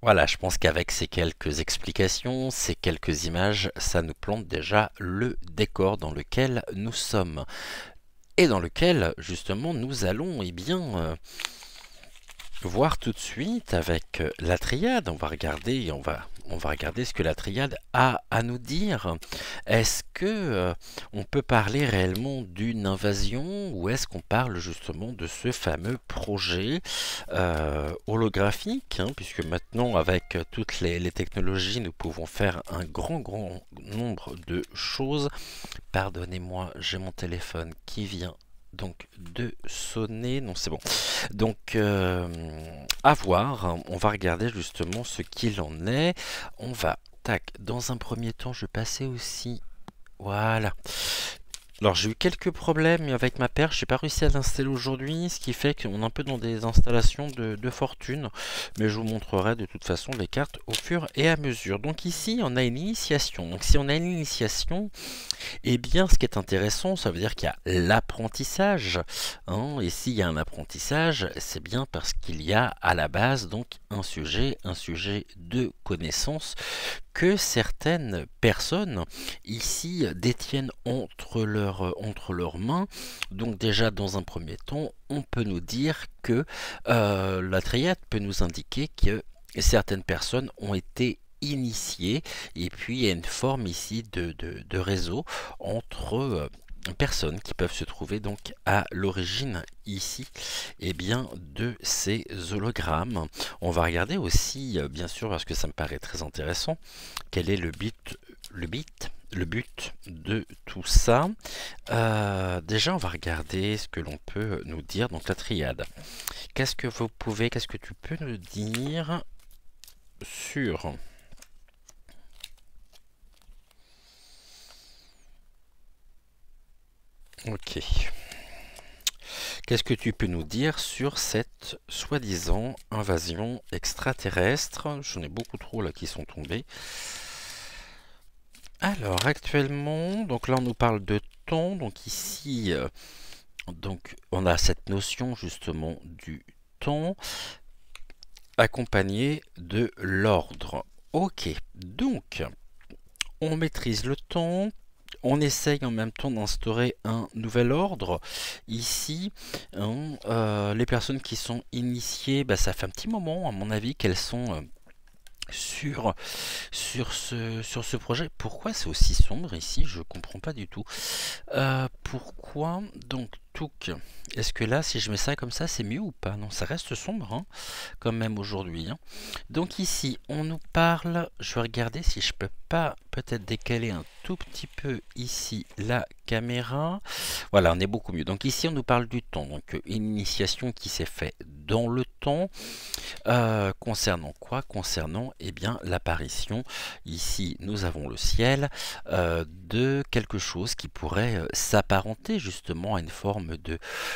Voilà, je pense qu'avec ces quelques explications, ces quelques images, ça nous plante déjà le décor dans lequel nous sommes. Et dans lequel, justement, nous allons, voir tout de suite avec la triade. On va regarder on va regarder ce que la triade a à nous dire. Est-ce que on peut parler réellement d'une invasion ou est-ce qu'on parle justement de ce fameux projet holographique, hein, puisque maintenant avec toutes les technologies nous pouvons faire un grand nombre de choses. Pardonnez-moi, j'ai mon téléphone qui vient donc de sonner. Non, c'est bon. Donc, à voir. On va regarder justement ce qu'il en est. On va, tac, dans un premier temps, je passais aussi. Voilà. Alors j'ai eu quelques problèmes avec ma perche, j'ai pas réussi à l'installer aujourd'hui, ce qui fait qu'on est un peu dans des installations de fortune, mais je vous montrerai de toute façon les cartes au fur et à mesure. Donc ici on a une initiation, donc si on a une initiation, eh bien ce qui est intéressant, ça veut dire qu'il y a l'apprentissage, hein, et s'il y a un apprentissage, c'est bien parce qu'il y a à la base donc un sujet de connaissance que certaines personnes ici détiennent entre leurs mains. Donc déjà dans un premier temps, on peut nous dire que la triade peut nous indiquer que certaines personnes ont été initiées et puis il y a une forme ici de réseau entre personnes qui peuvent se trouver donc à l'origine ici de ces hologrammes. On va regarder aussi bien sûr parce que ça me paraît très intéressant quel est le but de tout ça. Déjà on va regarder ce que l'on peut nous dire, donc la triade. Qu'est-ce que tu peux nous dire sur ok. Qu'est-ce que tu peux nous dire sur cette soi-disant invasion extraterrestre? J'en ai beaucoup trop là qui sont tombés. Alors actuellement, donc là on nous parle de temps, donc ici donc on a cette notion justement du temps accompagné de l'ordre. Ok, donc on maîtrise le temps. On essaye en même temps d'instaurer un nouvel ordre. Ici, hein, les personnes qui sont initiées, bah, ça fait un petit moment, à mon avis, qu'elles sont sur ce projet. Pourquoi c'est aussi sombre ici? Je comprends pas du tout. Pourquoi donc Touk? Est-ce que là, si je mets ça comme ça, c'est mieux ou pas? Non, ça reste sombre, hein, quand même aujourd'hui. Hein. Donc ici, on nous parle. Je vais regarder si je peux pas peut-être décaler un tout petit peu ici la caméra. Voilà, on est beaucoup mieux. Donc ici, on nous parle du temps. Donc une initiation qui s'est faite dans le temps. Concernant quoi? Concernant l'apparition, ici nous avons le ciel, de quelque chose qui pourrait s'apparenter justement à une forme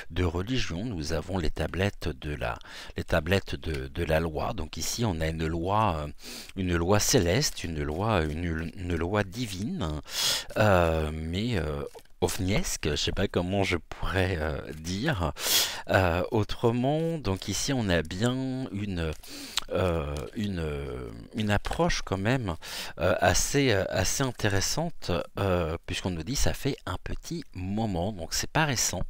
de religion. Nous avons les tablettes de la loi. Donc ici on a une loi céleste, une loi divine, mais ovniesque, je ne sais pas comment je pourrais dire autrement. Donc ici on a bien une approche quand même assez intéressante puisqu'on nous dit ça fait un petit moment, donc c'est pas récent,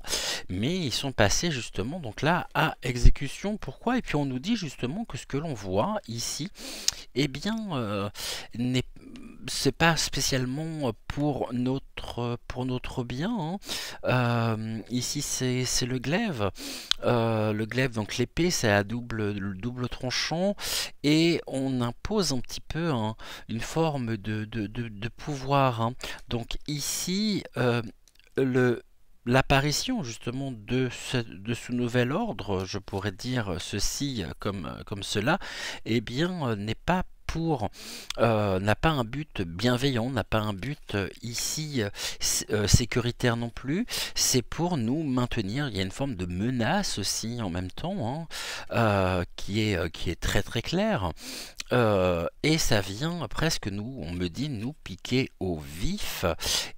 mais ils sont passés justement donc là à exécution. Pourquoi? Et puis on nous dit justement que ce que l'on voit ici, eh bien n'est c'est pas spécialement pour notre bien. Hein. Ici c'est le glaive. Le glaive, donc l'épée, c'est à double tranchant et on impose un petit peu hein, une forme de pouvoir. Hein. Donc ici, l'apparition justement de ce nouvel ordre, je pourrais dire ceci comme cela, eh bien n'est pas n'a pas un but bienveillant, n'a pas un but ici sécuritaire non plus, c'est pour nous maintenir. Il y a une forme de menace aussi en même temps, hein, qui est très claire. Et ça vient presque on me dit, nous piquer au vif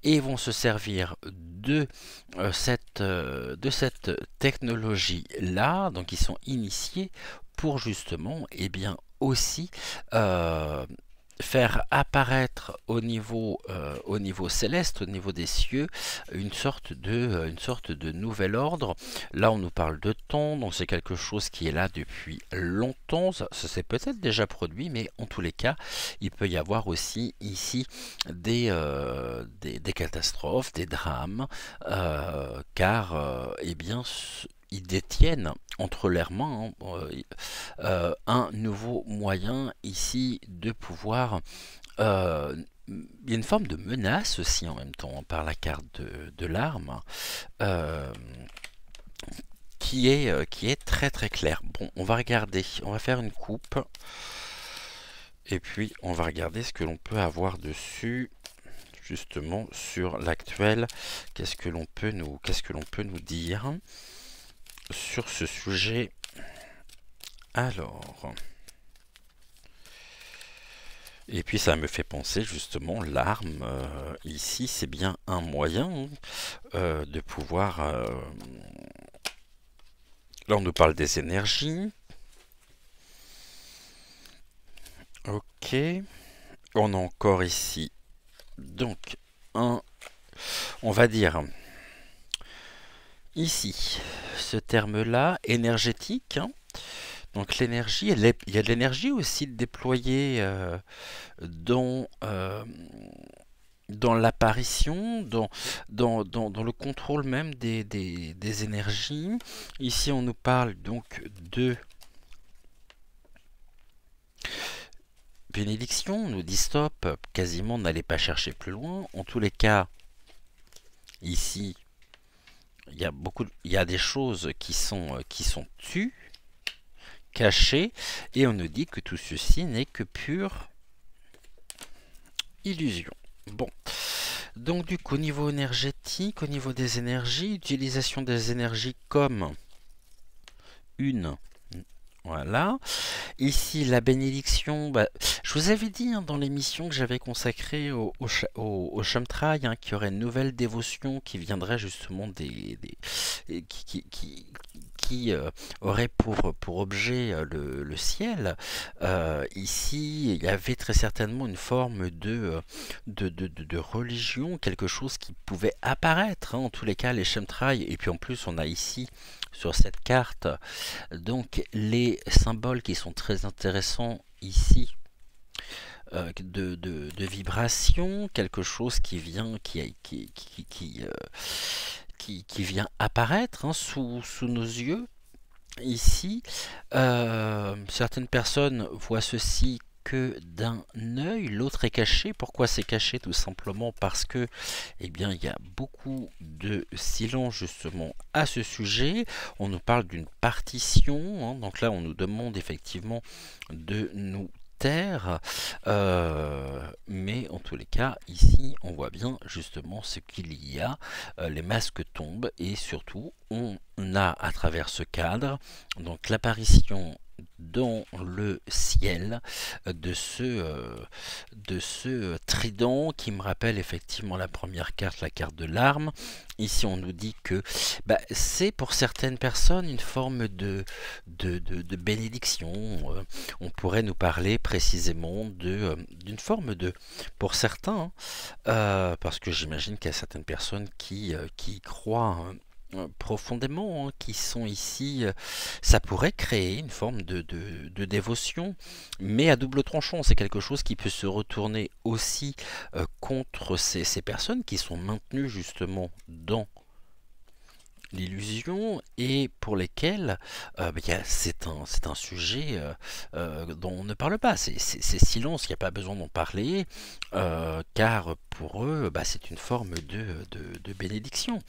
et vont se servir de cette technologie là, donc ils sont initiés pour justement, eh bien, aussi faire apparaître au niveau céleste, au niveau des cieux, une sorte de nouvel ordre. Là, on nous parle de temps, donc c'est quelque chose qui est là depuis longtemps. Ça s'est peut-être déjà produit, mais en tous les cas, il peut y avoir aussi ici des catastrophes, des drames, car, eh bien, ils détiennent entre leurs mains un nouveau moyen ici de pouvoir. Il y a une forme de menace aussi en même temps par la carte de l'arme qui est très très claire. Bon, on va regarder, on va faire une coupe et puis on va regarder ce que l'on peut avoir dessus. Justement sur l'actuel, qu'est-ce que l'on peut nous dire sur ce sujet? Alors, et puis ça me fait penser justement, l'arme, ici, c'est bien un moyen de pouvoir... là, on nous parle des énergies. Ok. On a encore ici, donc, on va dire, ici, ce terme-là, énergétique, hein. Donc l'énergie, il y a de l'énergie aussi déployée dans l'apparition, dans le contrôle même des énergies. Ici, on nous parle donc de bénédiction. On nous dit stop, quasiment n'allez pas chercher plus loin. En tous les cas, ici, il y a des choses qui sont tues, cachées, et on nous dit que tout ceci n'est que pure illusion. Bon, donc du coup, au niveau énergétique, au niveau des énergies, utilisation des énergies comme une... Voilà. Ici, la bénédiction, bah, je vous avais dit dans l'émission que j'avais consacrée au Chemtrail, qu'il y aurait une nouvelle dévotion qui viendrait justement qui aurait pour objet le ciel. Ici, il y avait très certainement une forme de religion, quelque chose qui pouvait apparaître, en tous les cas, les Chemtrails. Et puis en plus, on a ici, sur cette carte, donc les symboles qui sont très intéressants ici, de vibration, quelque chose qui vient qui vient apparaître sous nos yeux. Ici, certaines personnes voient ceci que d'un œil, l'autre est caché. Pourquoi c'est caché? Tout simplement parce que, eh bien, il y a beaucoup de silence justement à ce sujet. On nous parle d'une partition, donc là on nous demande effectivement de nous taire, mais en tous les cas ici on voit bien justement ce qu'il y a, les masques tombent et surtout on a à travers ce cadre donc l'apparition dans le ciel de ce trident qui me rappelle effectivement la première carte, la carte de l'arme. Ici on nous dit que c'est pour certaines personnes une forme de bénédiction. On pourrait nous parler précisément d'une forme de, pour certains, parce que j'imagine qu'il y a certaines personnes qui croient profondément, qui sont ici, ça pourrait créer une forme de dévotion, mais à double tranchant. C'est quelque chose qui peut se retourner aussi contre ces personnes qui sont maintenues justement dans l'illusion et pour lesquelles c'est un sujet dont on ne parle pas. C'est silence, il n'y a pas besoin d'en parler, car pour eux, c'est une forme de bénédiction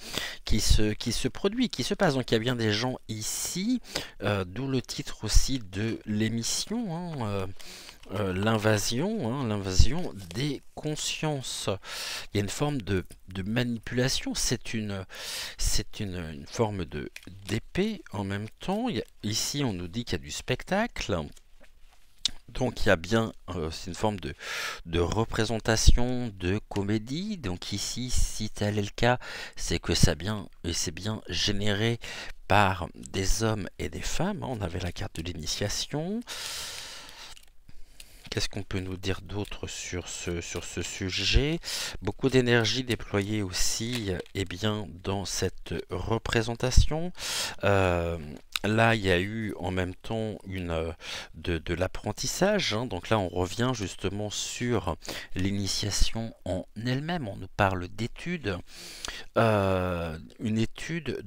qui se produit, qui se passe. Donc il y a bien des gens ici, d'où le titre aussi de l'émission, l'invasion des consciences. Il y a une forme de manipulation, c'est une forme d'épée en même temps. Ici on nous dit qu'il y a du spectacle, Donc il y a bien, c'est une forme de représentation, de comédie. Donc ici, si tel est le cas, c'est que ça bien, et c'est bien généré par des hommes et des femmes. On avait la carte de l'initiation. Qu'est-ce qu'on peut nous dire d'autre sur ce sujet? Beaucoup d'énergie déployée aussi bien, dans cette représentation. Là, il y a eu en même temps de l'apprentissage. Donc là, on revient justement sur l'initiation en elle-même. On nous parle d'études. Une étude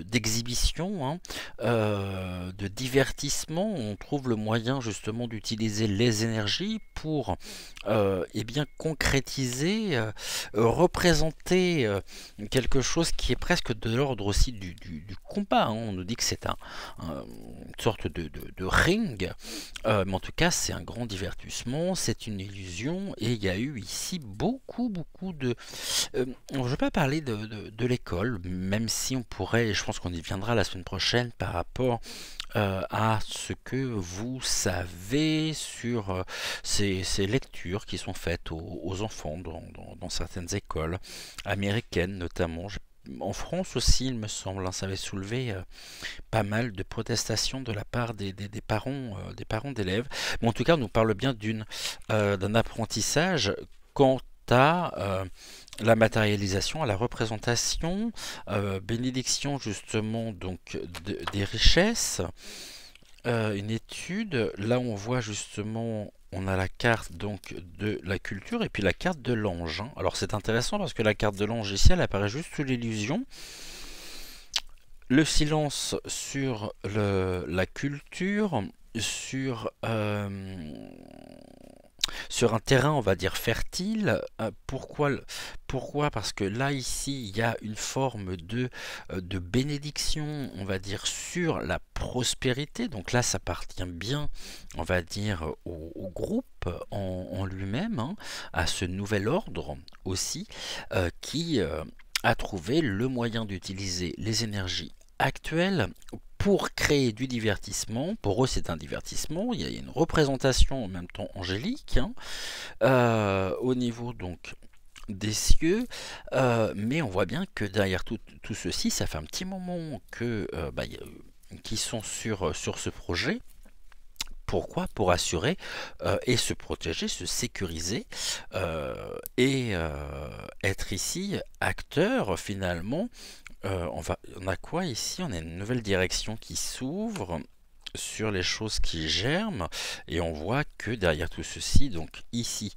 d'exhibition, de divertissement. On trouve le moyen justement d'utiliser les énergies pour bien concrétiser, représenter quelque chose qui est presque de l'ordre aussi du combat. On nous dit que c'est une sorte de ring, mais en tout cas c'est un grand divertissement, c'est une illusion, et il y a eu ici beaucoup de... je ne vais pas parler de l'école, même si on pourrait, et je pense qu'on y viendra la semaine prochaine par rapport à ce que vous savez sur ces lectures qui sont faites aux enfants dans certaines écoles américaines notamment. En France aussi, il me semble, ça avait soulevé pas mal de protestations de la part des parents d'élèves. Mais en tout cas, on nous parle bien d'un apprentissage quant à la matérialisation, à la représentation, bénédiction justement donc des richesses, une étude. Là, on voit justement, on a la carte donc de la culture et puis la carte de l'ange. Alors c'est intéressant parce que la carte de l'ange ici, elle apparaît juste sous l'illusion. Le silence sur la culture, sur un terrain, on va dire, fertile. Pourquoi? Parce que là, ici, il y a une forme de bénédiction, on va dire, sur la prospérité. Donc là, ça appartient bien, on va dire, au groupe en lui-même, à ce nouvel ordre aussi, qui a trouvé le moyen d'utiliser les énergies actuelles pour créer du divertissement. Pour eux, c'est un divertissement. Il y a une représentation en même temps angélique, au niveau donc des cieux, mais on voit bien que derrière tout ceci, ça fait un petit moment qu'ils sont sur ce projet. Pourquoi? Pour assurer et se protéger, se sécuriser, et être ici acteur finalement. On a quoi ici? On a une nouvelle direction qui s'ouvre sur les choses qui germent, et on voit que derrière tout ceci, donc ici,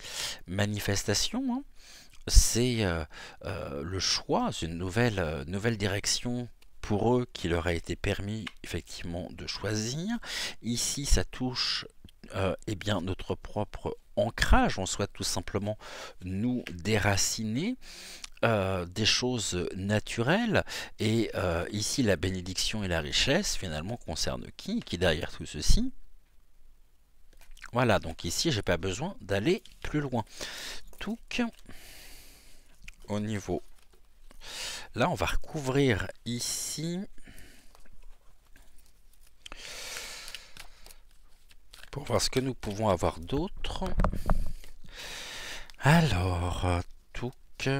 manifestation, c'est le choix, c'est une nouvelle direction pour eux qui leur a été permis effectivement de choisir. Ici, ça touche bien notre propre ancrage. On souhaite tout simplement nous déraciner des choses naturelles, et ici la bénédiction et la richesse finalement concernent qui derrière tout ceci? Voilà, donc ici j'ai pas besoin d'aller plus loin. Touc, au niveau, là on va recouvrir ici pour voir ce que nous pouvons avoir d'autre. Alors, touc.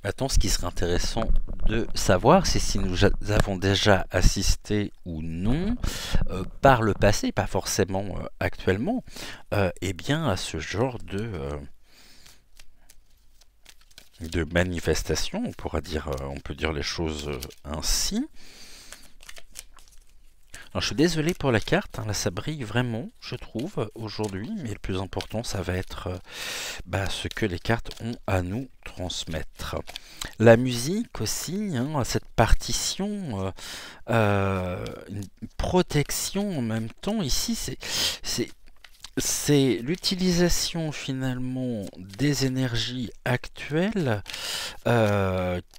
Maintenant, ce qui serait intéressant de savoir, c'est si nous avons déjà assisté ou non, par le passé, pas forcément actuellement, bien à ce genre de manifestation. On peut dire les choses ainsi. Alors, je suis désolé pour la carte, là ça brille vraiment, je trouve, aujourd'hui, mais le plus important, ça va être ce que les cartes ont à nous transmettre. La musique aussi, cette partition, une protection en même temps. Ici, c'est l'utilisation finalement des énergies actuelles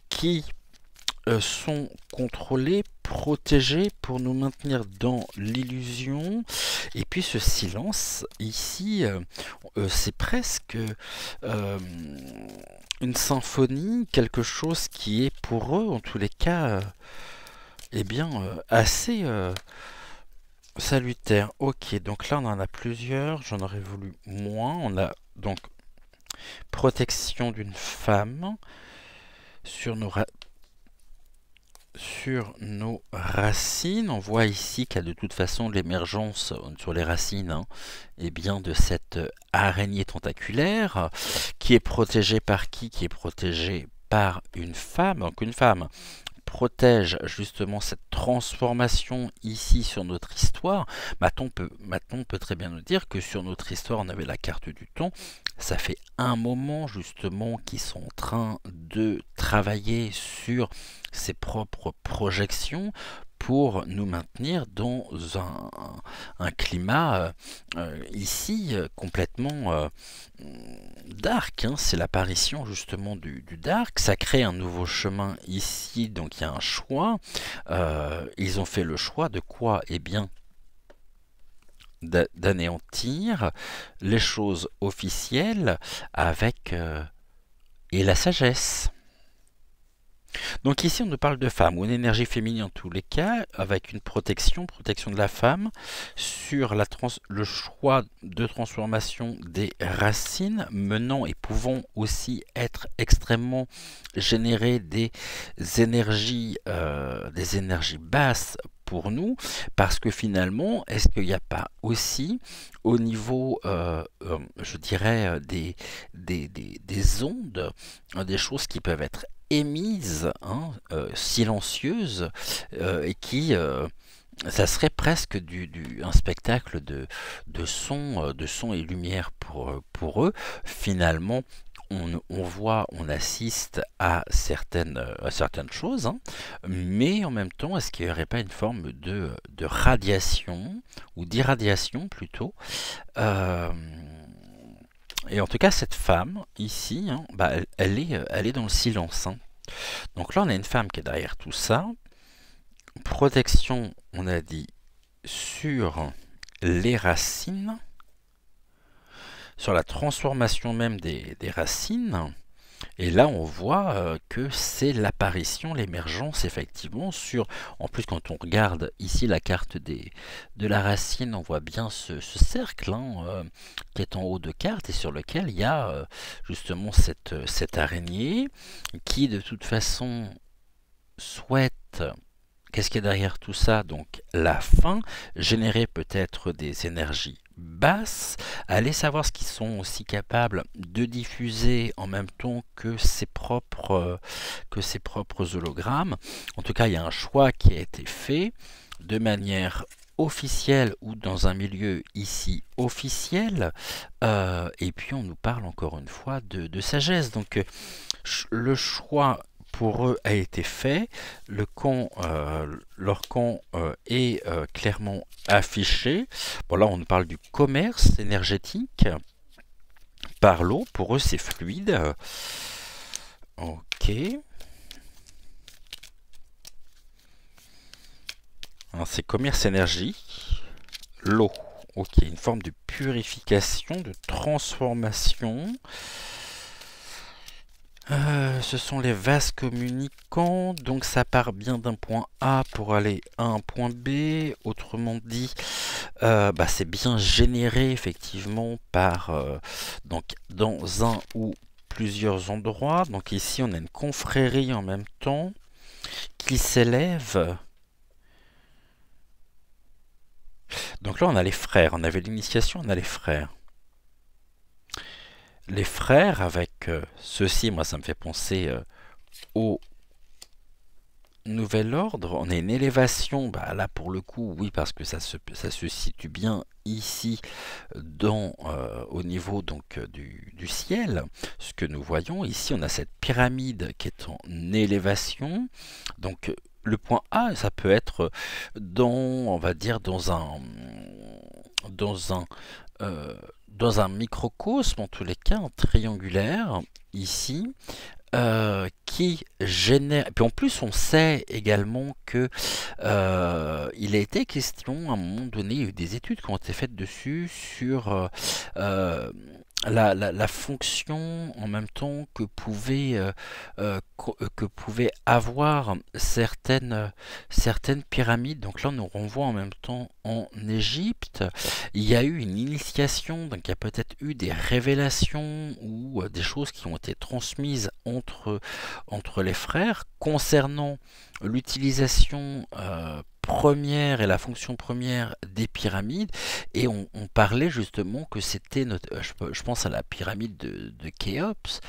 qui sont contrôlés, protégés pour nous maintenir dans l'illusion. Et puis ce silence ici, c'est presque une symphonie, quelque chose qui est pour eux en tous les cas assez salutaire. Ok, donc là on en a plusieurs, j'en aurais voulu moins. On a donc protection d'une femme sur nos racines. On voit ici qu'il y a de toute façon l'émergence sur les racines et bien, de cette araignée tentaculaire qui est protégée par qui? Qui est protégée par une femme. Donc une femme protège justement cette transformation ici sur notre histoire. Maintenant, on peut très bien nous dire que sur notre histoire, on avait la carte du temps. Ça fait un moment justement qu'ils sont en train de travailler sur ses propres projections pour nous maintenir dans un climat ici complètement dark. C'est l'apparition justement du dark. Ça crée un nouveau chemin ici, donc il y a un choix. Ils ont fait le choix de quoi? Eh bien, d'anéantir les choses officielles avec et la sagesse. Donc ici on nous parle de femme, ou une énergie féminine en tous les cas, avec une protection de la femme, sur le choix de transformation des racines, menant et pouvant aussi être extrêmement générer des énergies basses pour nous, parce que finalement, est-ce qu'il n'y a pas aussi au niveau, je dirais, des ondes, des choses qui peuvent être émises, silencieuses, et qui, ça serait presque un spectacle de son et lumière pour eux. Finalement, on assiste à certaines choses, mais en même temps, est-ce qu'il n'y aurait pas une forme de radiation, ou d'irradiation plutôt, et en tout cas, cette femme, ici, elle est dans le silence. Donc là, on a une femme qui est derrière tout ça. Protection, on a dit, sur les racines, sur la transformation même des racines. Et là, on voit que c'est l'apparition, l'émergence, effectivement, en plus, quand on regarde ici la carte de la racine, on voit bien ce cercle qui est en haut de carte et sur lequel il y a justement cette araignée qui, de toute façon, souhaite... Qu'est-ce qu'il y a derrière tout ça? Donc la fin, générer peut-être des énergies basses, aller savoir ce qu'ils sont aussi capables de diffuser en même temps que ses propres hologrammes. En tout cas, il y a un choix qui a été fait de manière officielle ou dans un milieu ici officiel. Et puis on nous parle encore une fois de sagesse. Donc le choix pour eux a été fait, leur camp est clairement affiché. Bon, là on nous parle du commerce énergétique par l'eau, pour eux c'est fluide. Ok. Alors c'est commerce énergie, l'eau. Ok, une forme de purification, de transformation. Ce sont les vases communicants, donc ça part bien d'un point A pour aller à un point B. Autrement dit, c'est bien généré effectivement par donc dans un ou plusieurs endroits. Donc ici on a une confrérie en même temps qui s'élève. Donc là on a les frères, on avait l'initiation, on a les frères. Les frères avec ceci, moi ça me fait penser au nouvel ordre. On a une élévation, là pour le coup oui, parce que ça se situe bien ici au niveau donc du ciel. Ce que nous voyons ici, on a cette pyramide qui est en élévation. Donc le point A, ça peut être on va dire dans un microcosme, en tous les cas, en triangulaire, ici, qui génère... Puis en plus, on sait également que il a été question, à un moment donné, il y a eu des études qui ont été faites dessus, sur la fonction en même temps que pouvaient avoir certaines pyramides. Donc là, on nous renvoie en même temps en Égypte. Il y a eu une initiation, donc il y a peut-être eu des révélations ou des choses qui ont été transmises entre les frères concernant l'utilisation première et la fonction première des pyramides. Et on parlait justement que c'était, je pense à la pyramide de Khéops,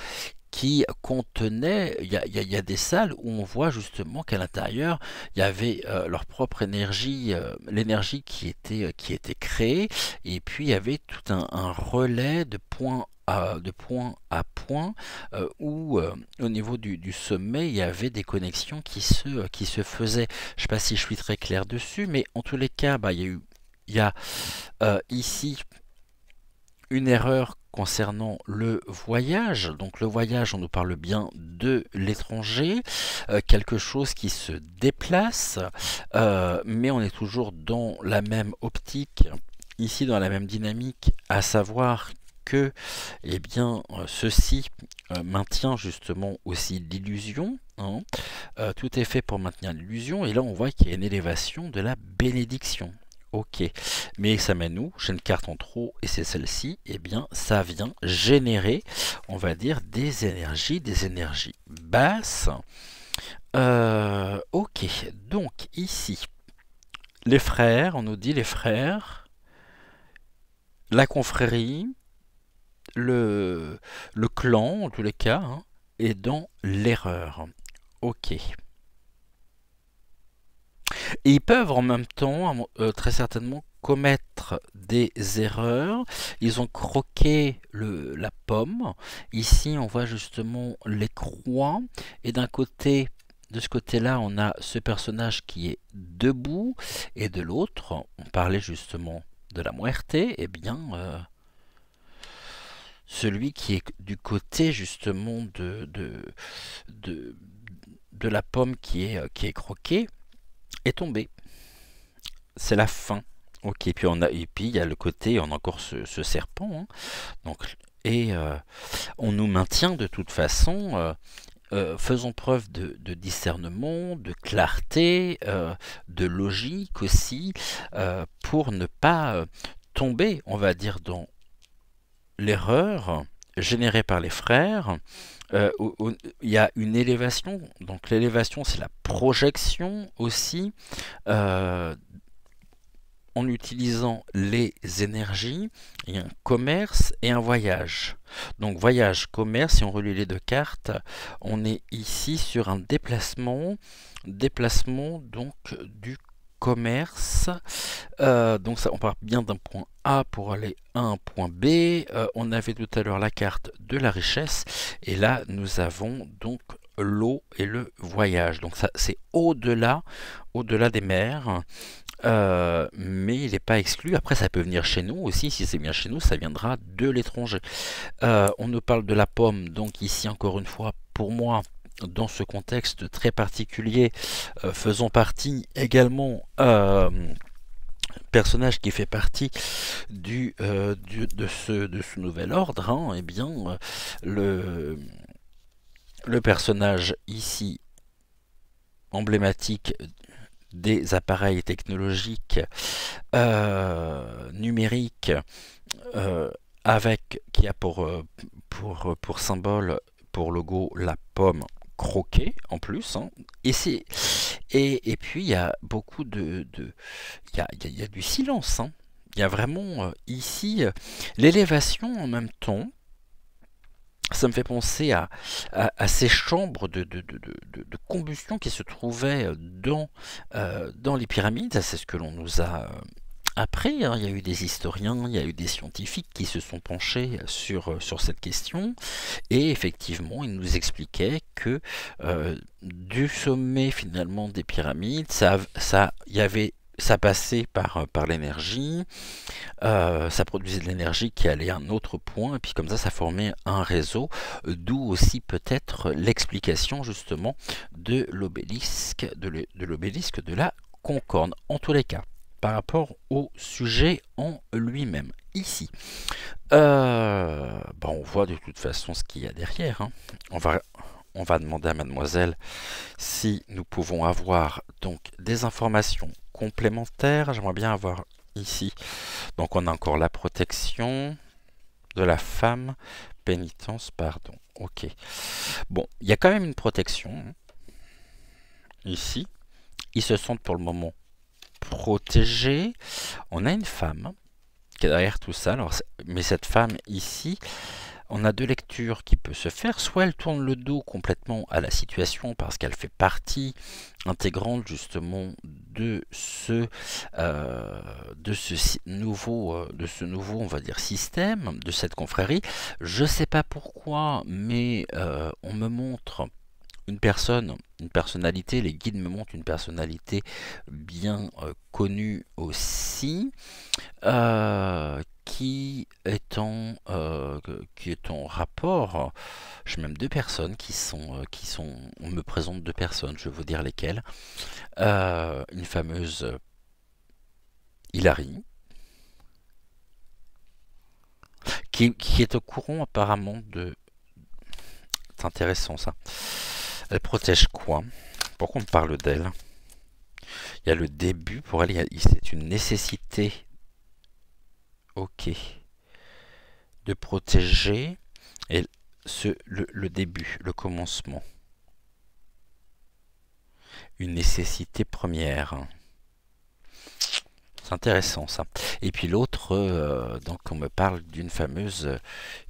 qui contenait, il y a des salles où on voit justement qu'à l'intérieur, il y avait leur propre énergie, l'énergie qui était créée, et puis il y avait tout un relais de point à point, où au niveau du sommet, il y avait des connexions qui se faisaient. Je ne sais pas si je suis très clair dessus, mais en tous les cas, bah, il y a ici une erreur concernant le voyage. Donc le voyage, on nous parle bien de l'étranger, quelque chose qui se déplace, mais on est toujours dans la même optique, ici dans la même dynamique, à savoir que eh bien, ceci maintient justement aussi l'illusion. Hein. Tout est fait pour maintenir l'illusion, et là on voit qu'il y a une élévation de la bénédiction. Ok, mais ça mène où? J'ai une carte en trop et c'est celle-ci. Eh bien, ça vient générer, on va dire, des énergies basses. Ok, donc ici, les frères, on nous dit les frères, la confrérie, le clan, en tous les cas, hein, est dans l'erreur. Ok. Et ils peuvent en même temps, très certainement, commettre des erreurs. Ils ont croqué la pomme. Ici, on voit justement les croix. Et de ce côté-là, on a ce personnage qui est debout. Et de l'autre, on parlait justement de la muerte. Eh bien, celui qui est du côté justement de, de la pomme qui est croquée est tombé. C'est la fin. Ok, et puis il y a le côté, on a encore ce serpent. Hein. Donc, et on nous maintient de toute façon, faisons preuve de discernement, de clarté, de logique aussi, pour ne pas tomber, on va dire, dans l'erreur générée par les frères. Il y a une élévation, donc l'élévation c'est la projection aussi, en utilisant les énergies, il y a un commerce et un voyage. Donc voyage, commerce, si on relie les deux cartes, on est ici sur un déplacement donc du commerce. Donc ça, on part bien d'un point A pour aller à un point B. On avait tout à l'heure la carte de la richesse, et là nous avons donc l'eau et le voyage. Donc ça, c'est au-delà des mers. Mais il n'est pas exclu. Après, ça peut venir chez nous aussi. Si c'est bien chez nous, ça viendra de l'étranger. On nous parle de la pomme. Donc ici, encore une fois, pour moi, dans ce contexte très particulier, faisant partie également personnage qui fait partie de ce nouvel ordre. Hein, eh bien, le personnage ici emblématique des appareils technologiques numériques, qui a pour symbole, pour logo, la pomme croquée en plus. Hein. Et puis il y a beaucoup il y a du silence. Hein. Il y a vraiment ici l'élévation en même temps. Ça me fait penser à ces chambres de combustion qui se trouvaient dans les pyramides. Ça, c'est ce que l'on nous a appris. Hein. Il y a eu des historiens, il y a eu des scientifiques qui se sont penchés sur cette question. Et effectivement, ils nous expliquaient que du sommet finalement des pyramides, ça passait par l'énergie, ça produisait de l'énergie qui allait à un autre point, et puis comme ça formait un réseau, d'où aussi peut-être l'explication justement de l'obélisque de la Concorde. En tous les cas, par rapport au sujet en lui-même. Ici, Bon, on voit de toute façon ce qu'il y a derrière, hein. On va demander à mademoiselle si nous pouvons avoir donc des informations complémentaires. J'aimerais bien avoir ici. Donc on a encore la protection de la femme, pénitence, pardon. Ok. Bon, il y a quand même une protection, hein, ici. Ils se sentent pour le moment protégés. On a une femme qui est derrière tout ça. Alors, mais cette femme ici, on a deux lectures qui peuvent se faire. Soit elle tourne le dos complètement à la situation parce qu'elle fait partie intégrante justement de ce nouveau, on va dire, système, de cette confrérie. Je sais pas pourquoi, mais on me montre une personnalité, les guides me montrent une personnalité bien connue aussi, qui est en rapport. J'ai même deux personnes on me présente deux personnes, je vais vous dire lesquelles. Une fameuse Hilary, qui est au courant apparemment de... C'est intéressant ça. Elle protège quoi? Pourquoi on me parle d'elle? Il y a le début, pour elle, c'est une nécessité. Ok. De protéger et le début, le commencement. Une nécessité première. C'est intéressant ça. Et puis l'autre, donc on me parle d'une fameuse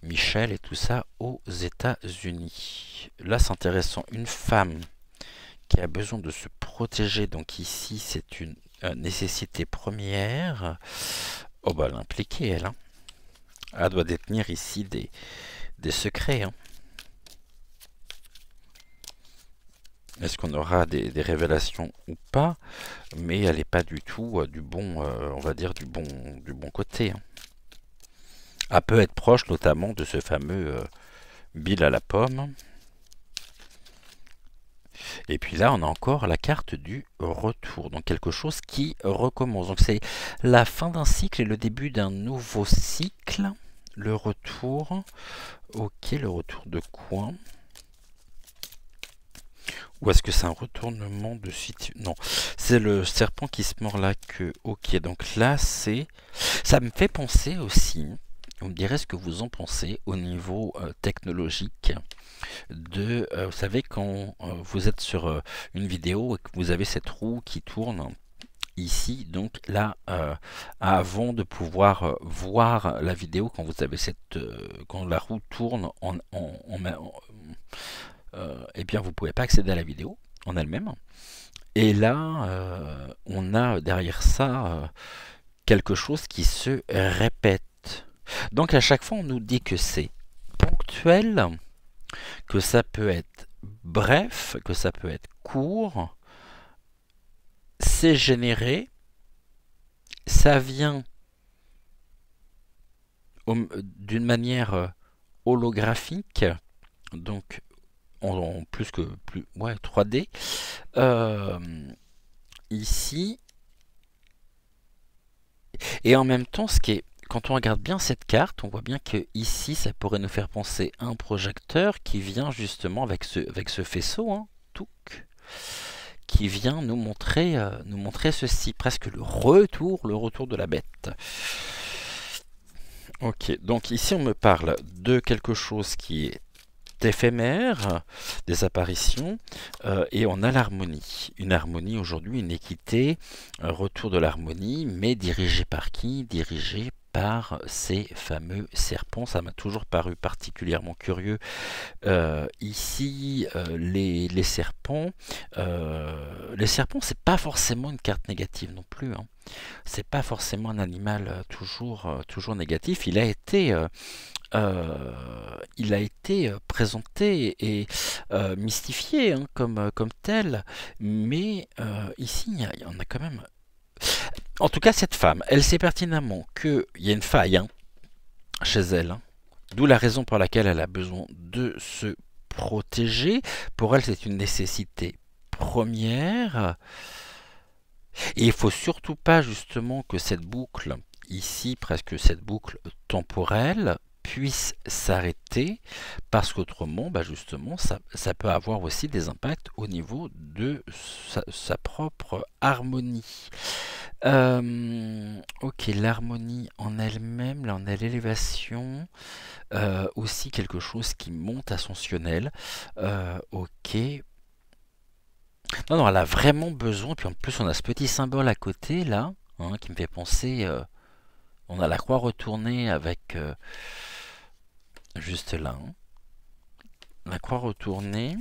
Michelle et tout ça aux États-Unis. Là c'est intéressant. Une femme qui a besoin de se protéger. Donc ici c'est une nécessité première. Oh bah elle est impliquée elle. Hein. Elle doit détenir ici des secrets. Hein. Est-ce qu'on aura des révélations ou pas? Mais elle n'est pas du tout du bon, on va dire du bon côté. Hein. Elle peut être proche notamment de ce fameux Bill à la pomme. Et puis là, on a encore la carte du retour. Donc quelque chose qui recommence. Donc c'est la fin d'un cycle et le début d'un nouveau cycle. Le retour. Ok, le retour de quoi? Ou est-ce que c'est un retournement de situation? Non, c'est le serpent qui se mord la queue. Ok, donc là, c'est... Ça me fait penser aussi, vous me direz ce que vous en pensez au niveau technologique de... vous savez, quand vous êtes sur une vidéo et que vous avez cette roue qui tourne ici, donc là, avant de pouvoir voir la vidéo, quand vous avez quand la roue tourne eh bien vous pouvez pas accéder à la vidéo en elle-même. Et là, on a derrière ça quelque chose qui se répète. Donc à chaque fois, on nous dit que c'est ponctuel, que ça peut être bref, que ça peut être court. C'est généré, ça vient d'une manière holographique, donc en plus 3D. Ici, et en même temps, quand on regarde bien cette carte, on voit bien que ici, ça pourrait nous faire penser à un projecteur qui vient justement avec ce faisceau, hein, qui vient nous montrer ceci, presque le retour de la bête. Ok, donc ici on me parle de quelque chose qui est éphémère, des apparitions, et on a l'harmonie. Une harmonie aujourd'hui, une équité, un retour de l'harmonie, mais dirigée par qui? Dirigée par ces fameux serpents. Ça m'a toujours paru particulièrement curieux. Ici, les serpents, c'est pas forcément une carte négative non plus. Hein. C'est pas forcément un animal toujours négatif. Il a été présenté et mystifié hein, comme tel, mais ici il y en a quand même. En tout cas, cette femme, elle sait pertinemment qu'il y a une faille hein, chez elle, hein, d'où la raison pour laquelle elle a besoin de se protéger. Pour elle, c'est une nécessité première. Et il faut surtout pas justement que cette boucle ici presque cette boucle temporelle puisse s'arrêter, parce qu'autrement, justement, ça peut avoir aussi des impacts au niveau de sa propre harmonie. Ok, l'harmonie en elle-même, là on a l'élévation, aussi quelque chose qui monte ascensionnel. Ok. Non, elle a vraiment besoin, puis en plus on a ce petit symbole à côté là, hein, qui me fait penser, on a la croix retournée avec, juste là, hein. La croix retournée.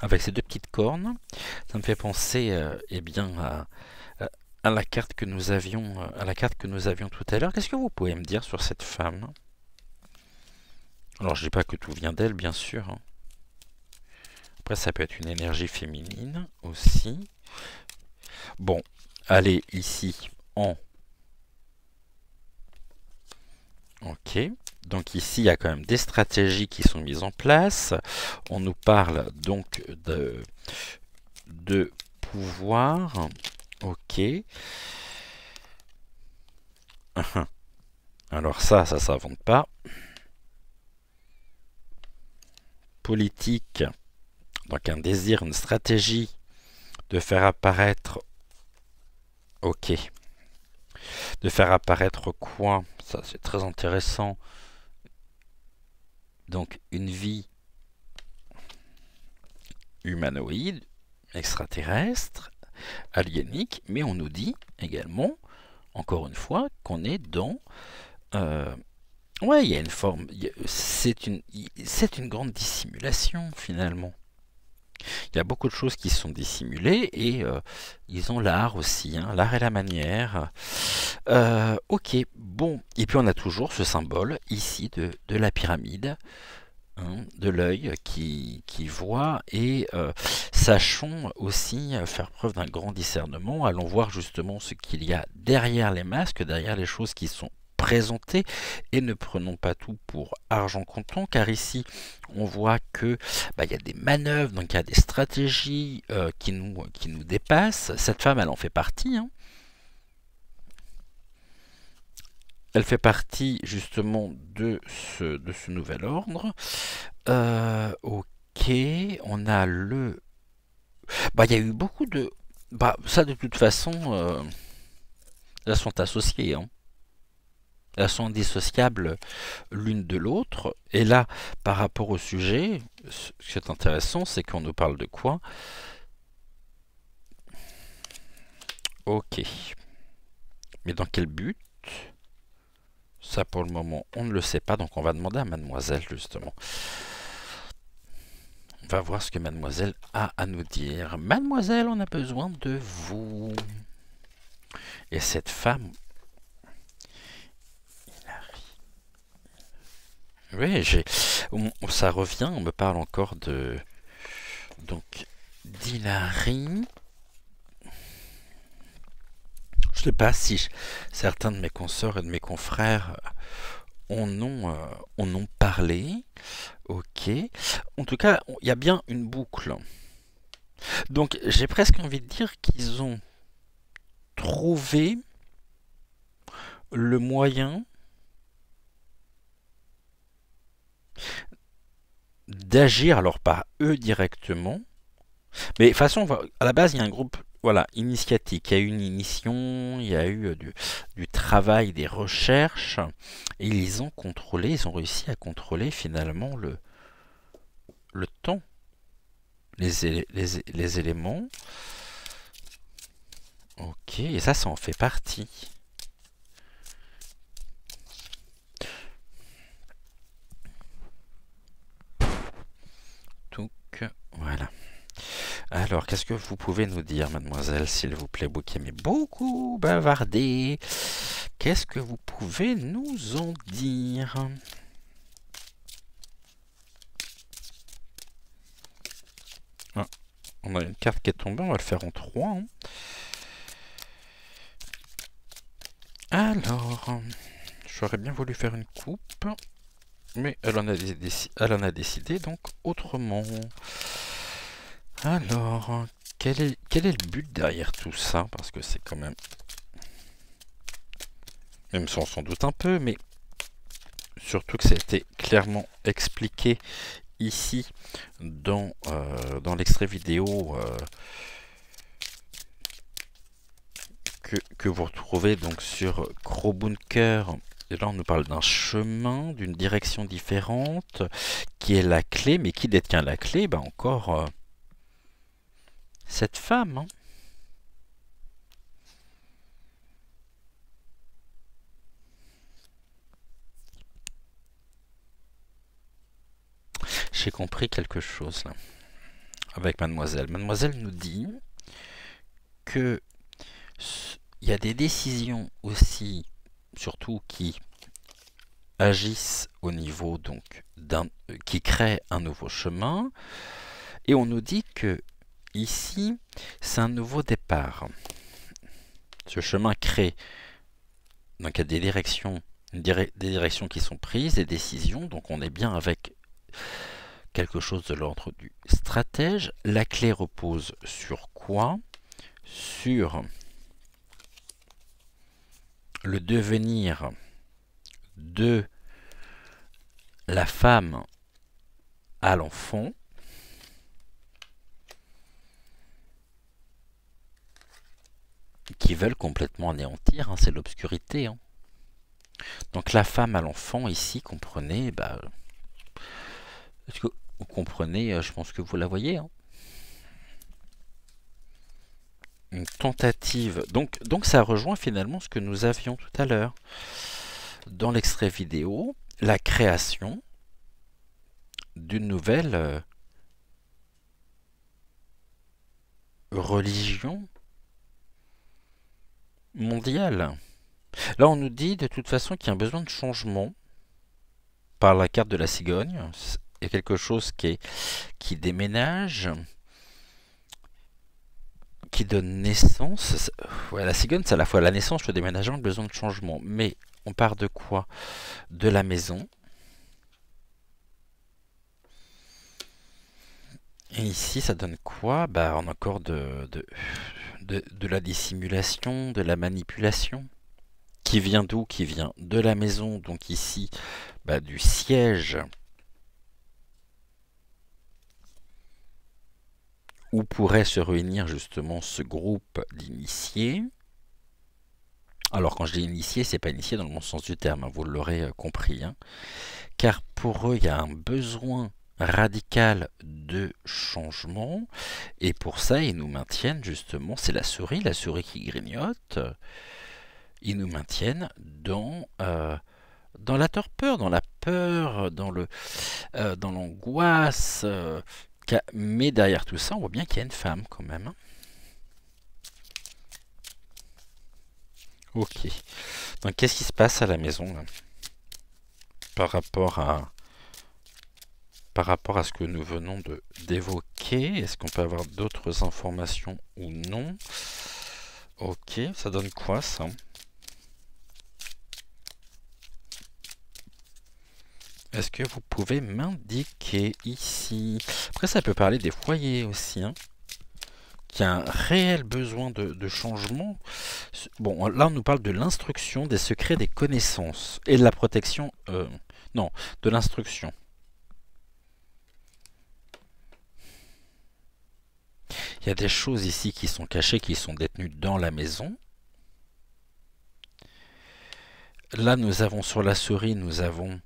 Avec ces deux petites cornes, ça me fait penser eh bien à la carte que nous avions tout à l'heure. Qu'est-ce que vous pouvez me dire sur cette femme? Alors je dis pas que tout vient d'elle, bien sûr, hein. Après ça peut être une énergie féminine aussi. Bon, allez ici en... Ok, donc ici il y a quand même des stratégies qui sont mises en place. On nous parle donc de pouvoir. Ok. Alors ça s'invente pas. Politique, donc un désir, une stratégie de faire apparaître. Ok. De faire apparaître quoi? Ça c'est très intéressant. Donc une vie humanoïde, extraterrestre, aliénique, mais on nous dit également, encore une fois, qu'on est dans... ouais, il y a une forme... C'est une grande dissimulation, finalement. Il y a beaucoup de choses qui sont dissimulées, et ils ont l'art aussi, hein, l'art et la manière. Ok, bon. Et puis on a toujours ce symbole, ici, de la pyramide. Hein, de l'œil qui voit, et sachons aussi faire preuve d'un grand discernement. Allons voir justement ce qu'il y a derrière les masques, derrière les choses qui sont présentées, et ne prenons pas tout pour argent comptant, car ici on voit que il y a des manœuvres, donc il y a des stratégies qui nous dépassent. Cette femme, elle en fait partie, hein. Elle fait partie justement de ce nouvel ordre. Ok, on a le... il y a eu beaucoup de... ça de toute façon, elles sont associées, hein. Elles sont indissociables l'une de l'autre. Et là, par rapport au sujet, ce qui est intéressant, c'est qu'on nous parle de quoi? Ok. Mais dans quel but? Ça, pour le moment, on ne le sait pas, donc on va demander à mademoiselle, justement. On va voir ce que mademoiselle a à nous dire. Mademoiselle, on a besoin de vous. Et cette femme... Oui, ça revient, on me parle encore de... Donc, d'Hilary. Je ne sais pas si certains de mes consoeurs et de mes confrères en ont parlé. Ok. En tout cas, il y a bien une boucle. Donc, j'ai presque envie de dire qu'ils ont trouvé le moyen d'agir, alors pas eux directement, mais de toute façon, à la base, il y a un groupe, voilà, initiatique. Il y a eu une initiation, il y a eu du travail, des recherches, et ils ont réussi à contrôler finalement le temps, les éléments. Ok, et ça en fait partie. Donc, voilà. Alors, qu'est-ce que vous pouvez nous dire, mademoiselle, s'il vous plaît, vous qui aimez beaucoup bavarder? Qu'est-ce que vous pouvez nous en dire? Ah, on a une carte qui est tombée, on va le faire en 3. Hein. Alors, j'aurais bien voulu faire une coupe, mais elle en a décidé donc autrement. Alors, quel est le but derrière tout ça? Parce que c'est quand même... Même si on s'en doute un peu, mais surtout que ça a été clairement expliqué ici dans l'extrait vidéo que vous retrouvez donc sur Crowbunker. Et là, on nous parle d'un chemin, d'une direction différente, qui est la clé. Mais qui détient la clé? Ben encore cette femme. Hein. J'ai compris quelque chose là, avec mademoiselle. Mademoiselle nous dit que il y a des décisions aussi, surtout qui agissent au niveau donc qui créent un nouveau chemin, et on nous dit que ici c'est un nouveau départ. Ce chemin crée, donc il y a des directions, des directions qui sont prises, des décisions, donc on est bien avec quelque chose de l'ordre du stratège. La clé repose sur quoi? Sur le devenir de la femme à l'enfant, qui veulent complètement anéantir, hein, c'est l'obscurité. Hein. Donc la femme à l'enfant ici, comprenez, est-ce que vous comprenez, je pense que vous la voyez. Hein. Une tentative, donc ça rejoint finalement ce que nous avions tout à l'heure. Dans l'extrait vidéo, la création d'une nouvelle religion mondiale. Là, on nous dit de toute façon qu'il y a un besoin de changement par la carte de la cigogne. Il y a quelque chose qui déménage, qui donne naissance. Ouais, la cigogne, c'est à la fois la naissance, le déménagement, le besoin de changement. Mais on part de quoi? De la maison. Et ici, ça donne quoi? Bah, on a encore de la dissimulation, de la manipulation. Qui vient d'où? Qui vient de la maison. Donc ici, bah, du siège. Où pourrait se réunir justement ce groupe d'initiés. Alors quand je dis initiés, c'est pas initié dans le bon sens du terme, hein, vous l'aurez compris. Hein. Car pour eux, il y a un besoin radical de changement. Et pour ça, ils nous maintiennent justement, c'est la souris qui grignote. Ils nous maintiennent dans la torpeur, dans la peur, dans l'angoisse. Mais derrière tout ça, on voit bien qu'il y a une femme quand même. Ok. Donc qu'est-ce qui se passe à la maison là, par rapport à ce que nous venons d'évoquer? Est-ce qu'on peut avoir d'autres informations ou non? Ok, ça donne quoi ça? Est-ce que vous pouvez m'indiquer ici? Après, ça peut parler des foyers aussi, hein, qui a un réel besoin de changement. Bon, là, on nous parle de l'instruction, des secrets, des connaissances et de la protection. Non, de l'instruction. Il y a des choses ici qui sont cachées, qui sont détenues dans la maison. Là, nous avons sur la souris, nous avons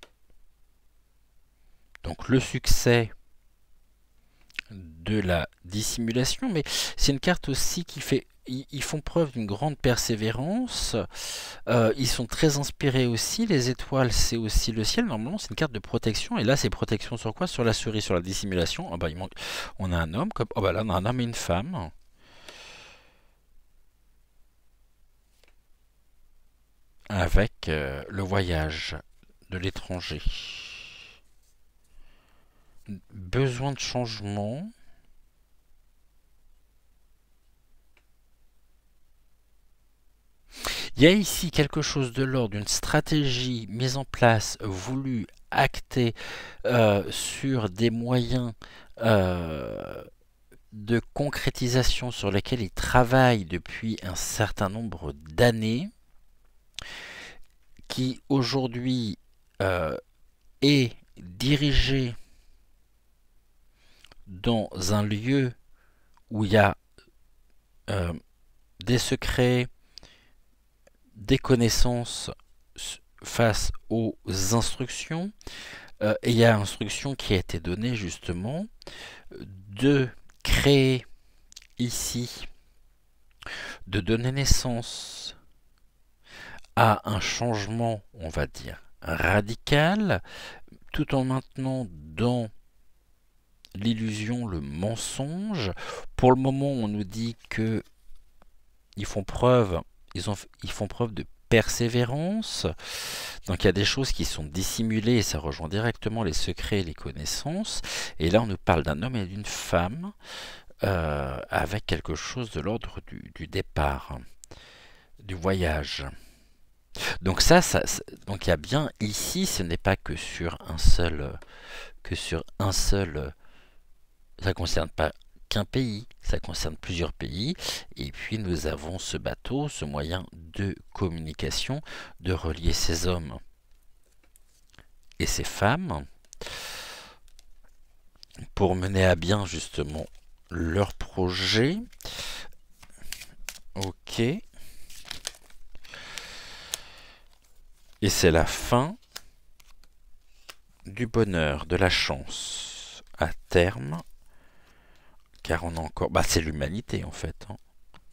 donc le succès de la dissimulation, mais c'est une carte aussi qui fait... Ils font preuve d'une grande persévérance, ils sont très inspirés aussi, les étoiles c'est aussi le ciel, normalement c'est une carte de protection, et là c'est protection sur quoi? Sur la souris, sur la dissimulation. Oh bah, on a un homme, comme... oh bah là on a un homme et une femme. Avec le voyage de l'étranger. Besoin de changement. Il y a ici quelque chose de l'ordre d'une stratégie mise en place, voulue, actée sur des moyens de concrétisation sur lesquels il travaille depuis un certain nombre d'années, qui aujourd'hui est dirigé dans un lieu où il y a des secrets, des connaissances face aux instructions, et il y a instruction qui a été donnée justement de créer ici, de donner naissance à un changement, on va dire, radical, tout en maintenant dans l'illusion, le mensonge. Pour le moment, on nous dit que ils font preuve de persévérance. Donc il y a des choses qui sont dissimulées et ça rejoint directement les secrets et les connaissances. Et là, on nous parle d'un homme et d'une femme avec quelque chose de l'ordre du départ, du voyage. Donc donc il y a bien ici, ce n'est pas que sur un seul, ça concerne pas qu'un pays, ça concerne plusieurs pays. Et puis nous avons ce bateau, ce moyen de communication, de relier ces hommes et ces femmes pour mener à bien justement leur projet. Ok. Et c'est la fin du bonheur, de la chance à terme. Car on a encore... Bah, c'est l'humanité en fait. Hein.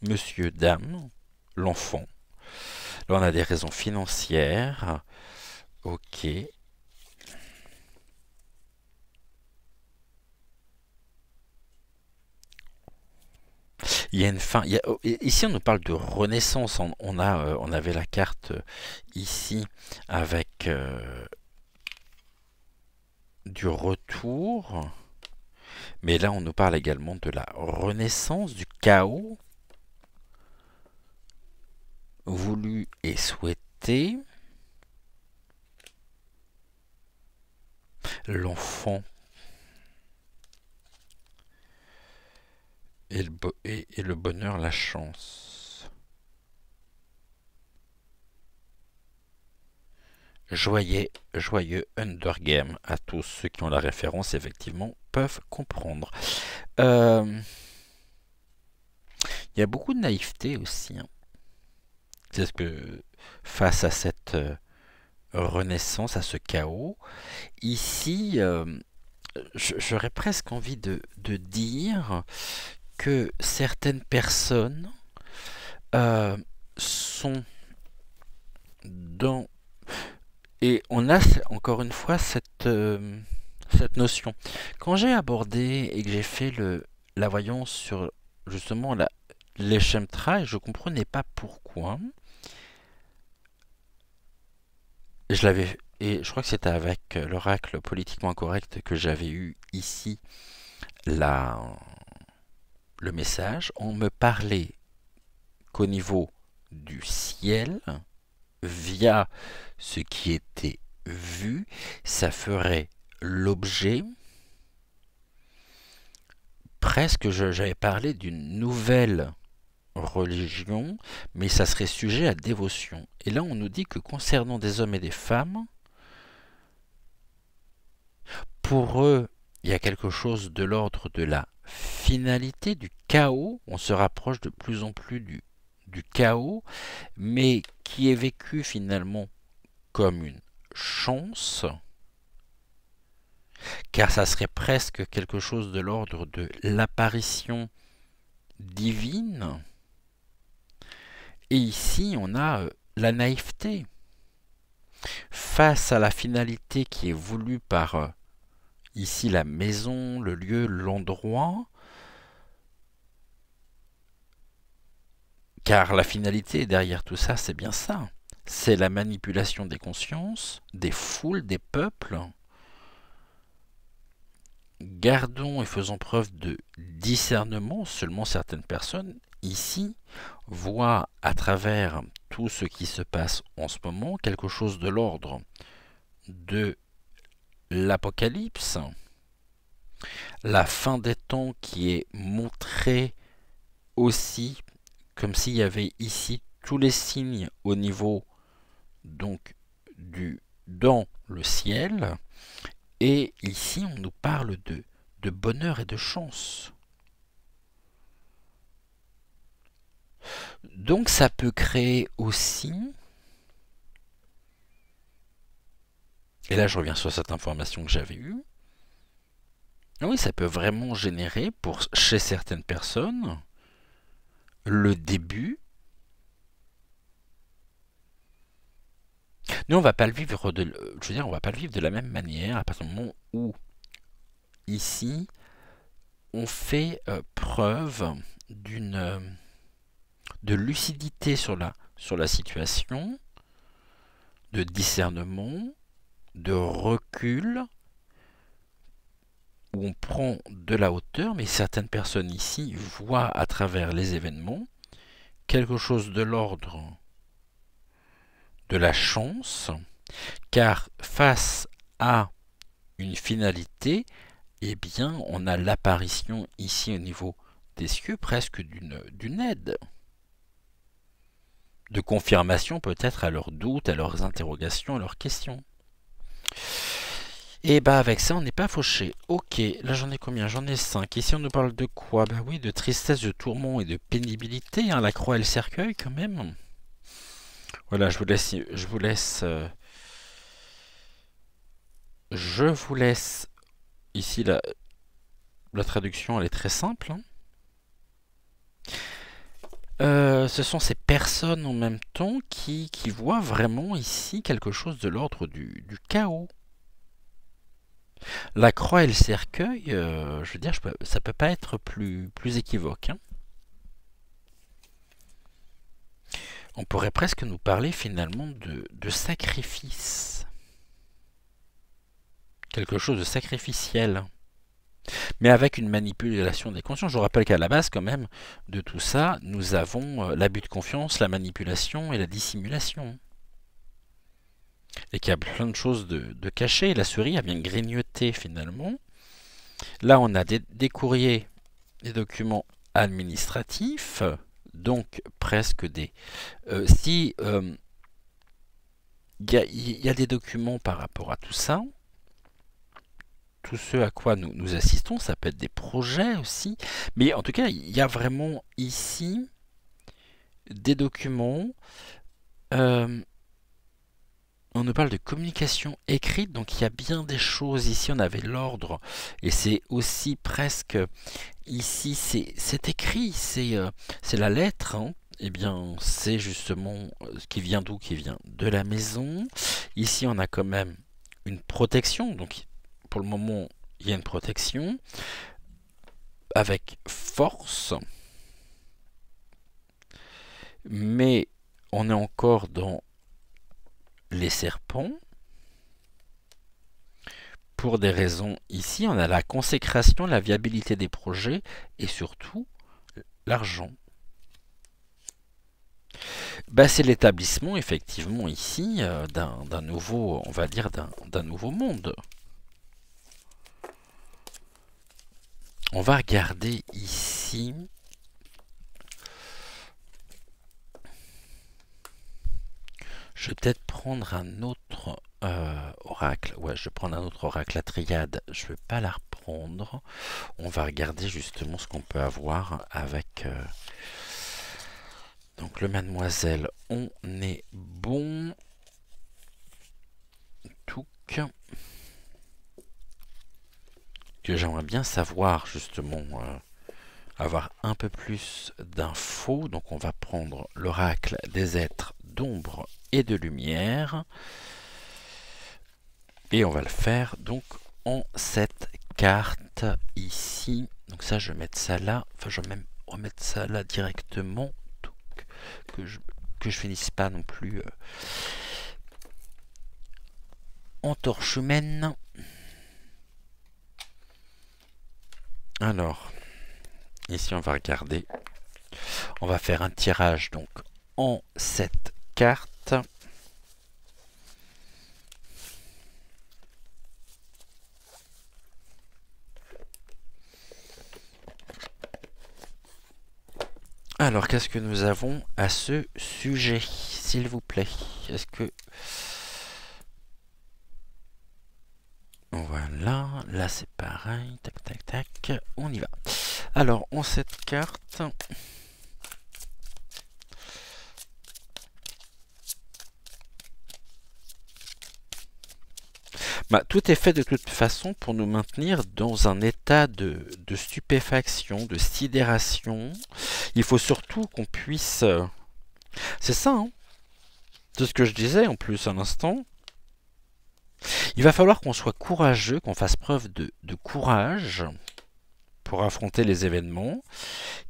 Monsieur, dame, l'enfant. Là, on a des raisons financières. Ok. Il y a une fin. Ici, on nous parle de renaissance. On avait la carte ici avec du retour. Mais là, on nous parle également de la renaissance, du chaos voulu et souhaité. L'enfant et le bonheur, la chance. Joyeux Undergame à tous ceux qui ont la référence, effectivement, peuvent comprendre. Il y a beaucoup de naïveté aussi. Hein. C'est ce que face à cette renaissance, à ce chaos, ici, j'aurais presque envie de dire que certaines personnes sont dans... Et on a encore une fois cette notion. Quand j'ai abordé et que j'ai fait la voyance sur justement les chemtrails, je ne comprenais pas pourquoi. Et je crois que c'était avec l'oracle politiquement correct que j'avais eu ici le message. On me parlait qu'au niveau du ciel, via ce qui était vu, ça ferait l'objet, presque j'avais parlé d'une nouvelle religion, mais ça serait sujet à dévotion. Et là, on nous dit que concernant des hommes et des femmes, pour eux, il y a quelque chose de l'ordre de la finalité, du chaos. On se rapproche de plus en plus du chaos, mais qui est vécu finalement comme une chance, car ça serait presque quelque chose de l'ordre de l'apparition divine. Et ici, on a la naïveté face à la finalité qui est voulue par ici la maison, le lieu, l'endroit. Car la finalité derrière tout ça, c'est bien ça. C'est la manipulation des consciences, des foules, des peuples. Gardons et faisons preuve de discernement. Seulement certaines personnes, ici, voient à travers tout ce qui se passe en ce moment quelque chose de l'ordre de l'Apocalypse. La fin des temps qui est montrée aussi comme s'il y avait ici tous les signes au niveau donc dans le ciel. Et ici, on nous parle de bonheur et de chance. Donc ça peut créer aussi, et là je reviens sur cette information que j'avais eue, oui, ça peut vraiment générer, chez certaines personnes, le début. Nous, on va pas le vivre je veux dire, on va pas le vivre de la même manière à partir du moment où, ici, on fait preuve de lucidité sur la situation, de discernement, de recul, où on prend de la hauteur, mais certaines personnes ici voient à travers les événements quelque chose de l'ordre de la chance, car face à une finalité, eh bien, on a l'apparition ici au niveau des cieux presque d'une aide, de confirmation peut-être à leurs doutes, à leurs interrogations, à leurs questions. Et bah avec ça on n'est pas fauché. Ok, là j'en ai combien? J'en ai 5. Ici on nous parle de quoi? Bah oui, de tristesse, de tourment et de pénibilité, hein, la croix et le cercueil quand même. Voilà, je vous laisse ici la traduction, elle est très simple, hein. Ce sont ces personnes en même temps qui voient vraiment ici quelque chose de l'ordre du chaos. La croix et le cercueil, je veux dire, ça peut pas être plus équivoque, hein. On pourrait presque nous parler finalement de sacrifice. Quelque chose de sacrificiel. Mais avec une manipulation des consciences. Je vous rappelle qu'à la base, quand même, de tout ça, nous avons l'abus de confiance, la manipulation et la dissimulation. Et qu'il y a plein de choses de cachées. La souris a bien grignoté finalement. Là, on a des courriers, des documents administratifs, donc presque des... si il y a des documents par rapport à tout ça, tout ce à quoi nous assistons, ça peut être des projets aussi, mais en tout cas, il y a vraiment ici des documents. On nous parle de communication écrite, donc il y a bien des choses. Ici, on avait l'ordre, et c'est aussi presque... Ici, c'est écrit, c'est la lettre, hein. Eh bien, c'est justement ce qui vient d'où? Qui vient de la maison. Ici, on a quand même une protection, donc pour le moment, il y a une protection avec force, mais on est encore dans les serpents. Pour des raisons ici, on a la consécration, la viabilité des projets et surtout l'argent. Bah, c'est l'établissement effectivement ici d'un nouveau, on va dire d'un nouveau monde. On va regarder ici. Je vais peut-être prendre un autre oracle. Ouais, je vais prendre un autre oracle. La triade, je ne vais pas la reprendre. On va regarder justement ce qu'on peut avoir avec... donc le mademoiselle, on est bon. Touc. Que j'aimerais bien savoir justement... avoir un peu plus d'infos. Donc on va prendre l'oracle des êtres d'ombre et de lumière. Et on va le faire donc en cette carte ici. Donc ça, je vais mettre ça là. Enfin, je vais même remettre ça là directement. Donc, que je finisse pas non plus en torche humaine. Alors, ici on va regarder. On va faire un tirage donc en cette carte. Alors, qu'est-ce que nous avons à ce sujet, s'il vous plaît? Est-ce que... Voilà, là c'est pareil, tac tac tac, on y va. Alors, on cette carte... Bah, tout est fait de toute façon pour nous maintenir dans un état de stupéfaction, de sidération. Il faut surtout qu'on puisse... C'est ça, hein? C'est ce que je disais en plus à l'instant. Il va falloir qu'on soit courageux, qu'on fasse preuve de courage pour affronter les événements,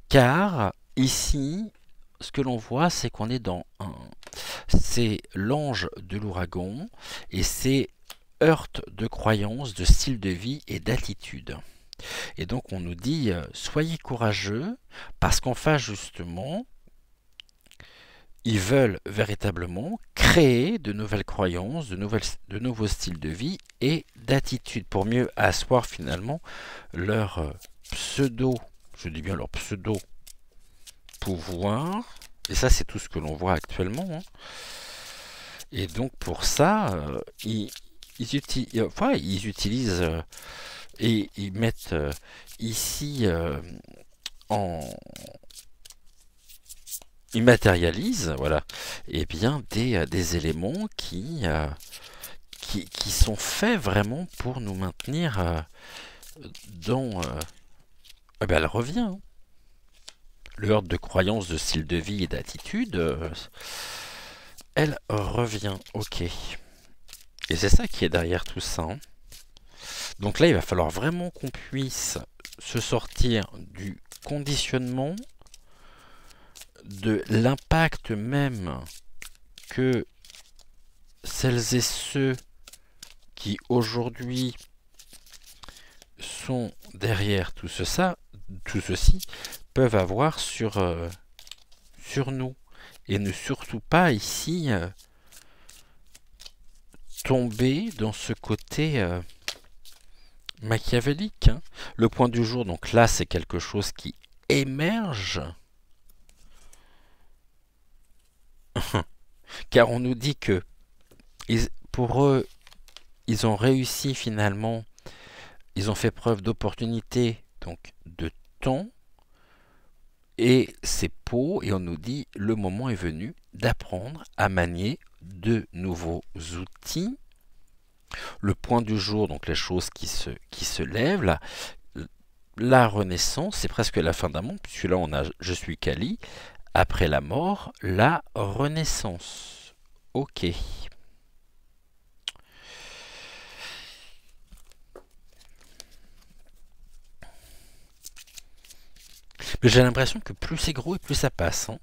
car ici, ce que l'on voit, c'est qu'on est dans un... C'est l'ange de l'ouragan, et c'est heurte de croyances, de style de vie et d'attitude. Et donc on nous dit, soyez courageux, parce qu'en face justement, ils veulent véritablement créer de nouvelles croyances, de nouveaux styles de vie et d'attitudes pour mieux asseoir finalement leur pseudo, je dis bien leur pseudo pouvoir. Et ça c'est tout ce que l'on voit actuellement. Hein. Et donc pour ça, ils utilisent et ils mettent ici ils matérialisent, voilà, et bien des éléments qui sont faits vraiment pour nous maintenir dans... ben elle revient. Hein. Le heurte de croyances, de style de vie et d'attitude, elle revient, ok. Et c'est ça qui est derrière tout ça. Hein. Donc là, il va falloir vraiment qu'on puisse se sortir du conditionnement, de l'impact même que celles et ceux qui aujourd'hui sont derrière tout ceci peuvent avoir sur nous. Et ne surtout pas ici tomber dans ce côté machiavélique. Hein. Le point du jour, donc là, c'est quelque chose qui émerge. Car on nous dit que pour eux, ils ont réussi finalement, ils ont fait preuve d'opportunité, donc de temps, et c'est beau, et on nous dit le moment est venu d'apprendre à manier de nouveaux outils. Le point du jour, donc les choses qui se lèvent, la renaissance, c'est presque la fin d'un monde, puisque là on a je suis Kali, après la mort, la renaissance. Ok. Mais j'ai l'impression que plus c'est gros et plus ça passe, hein,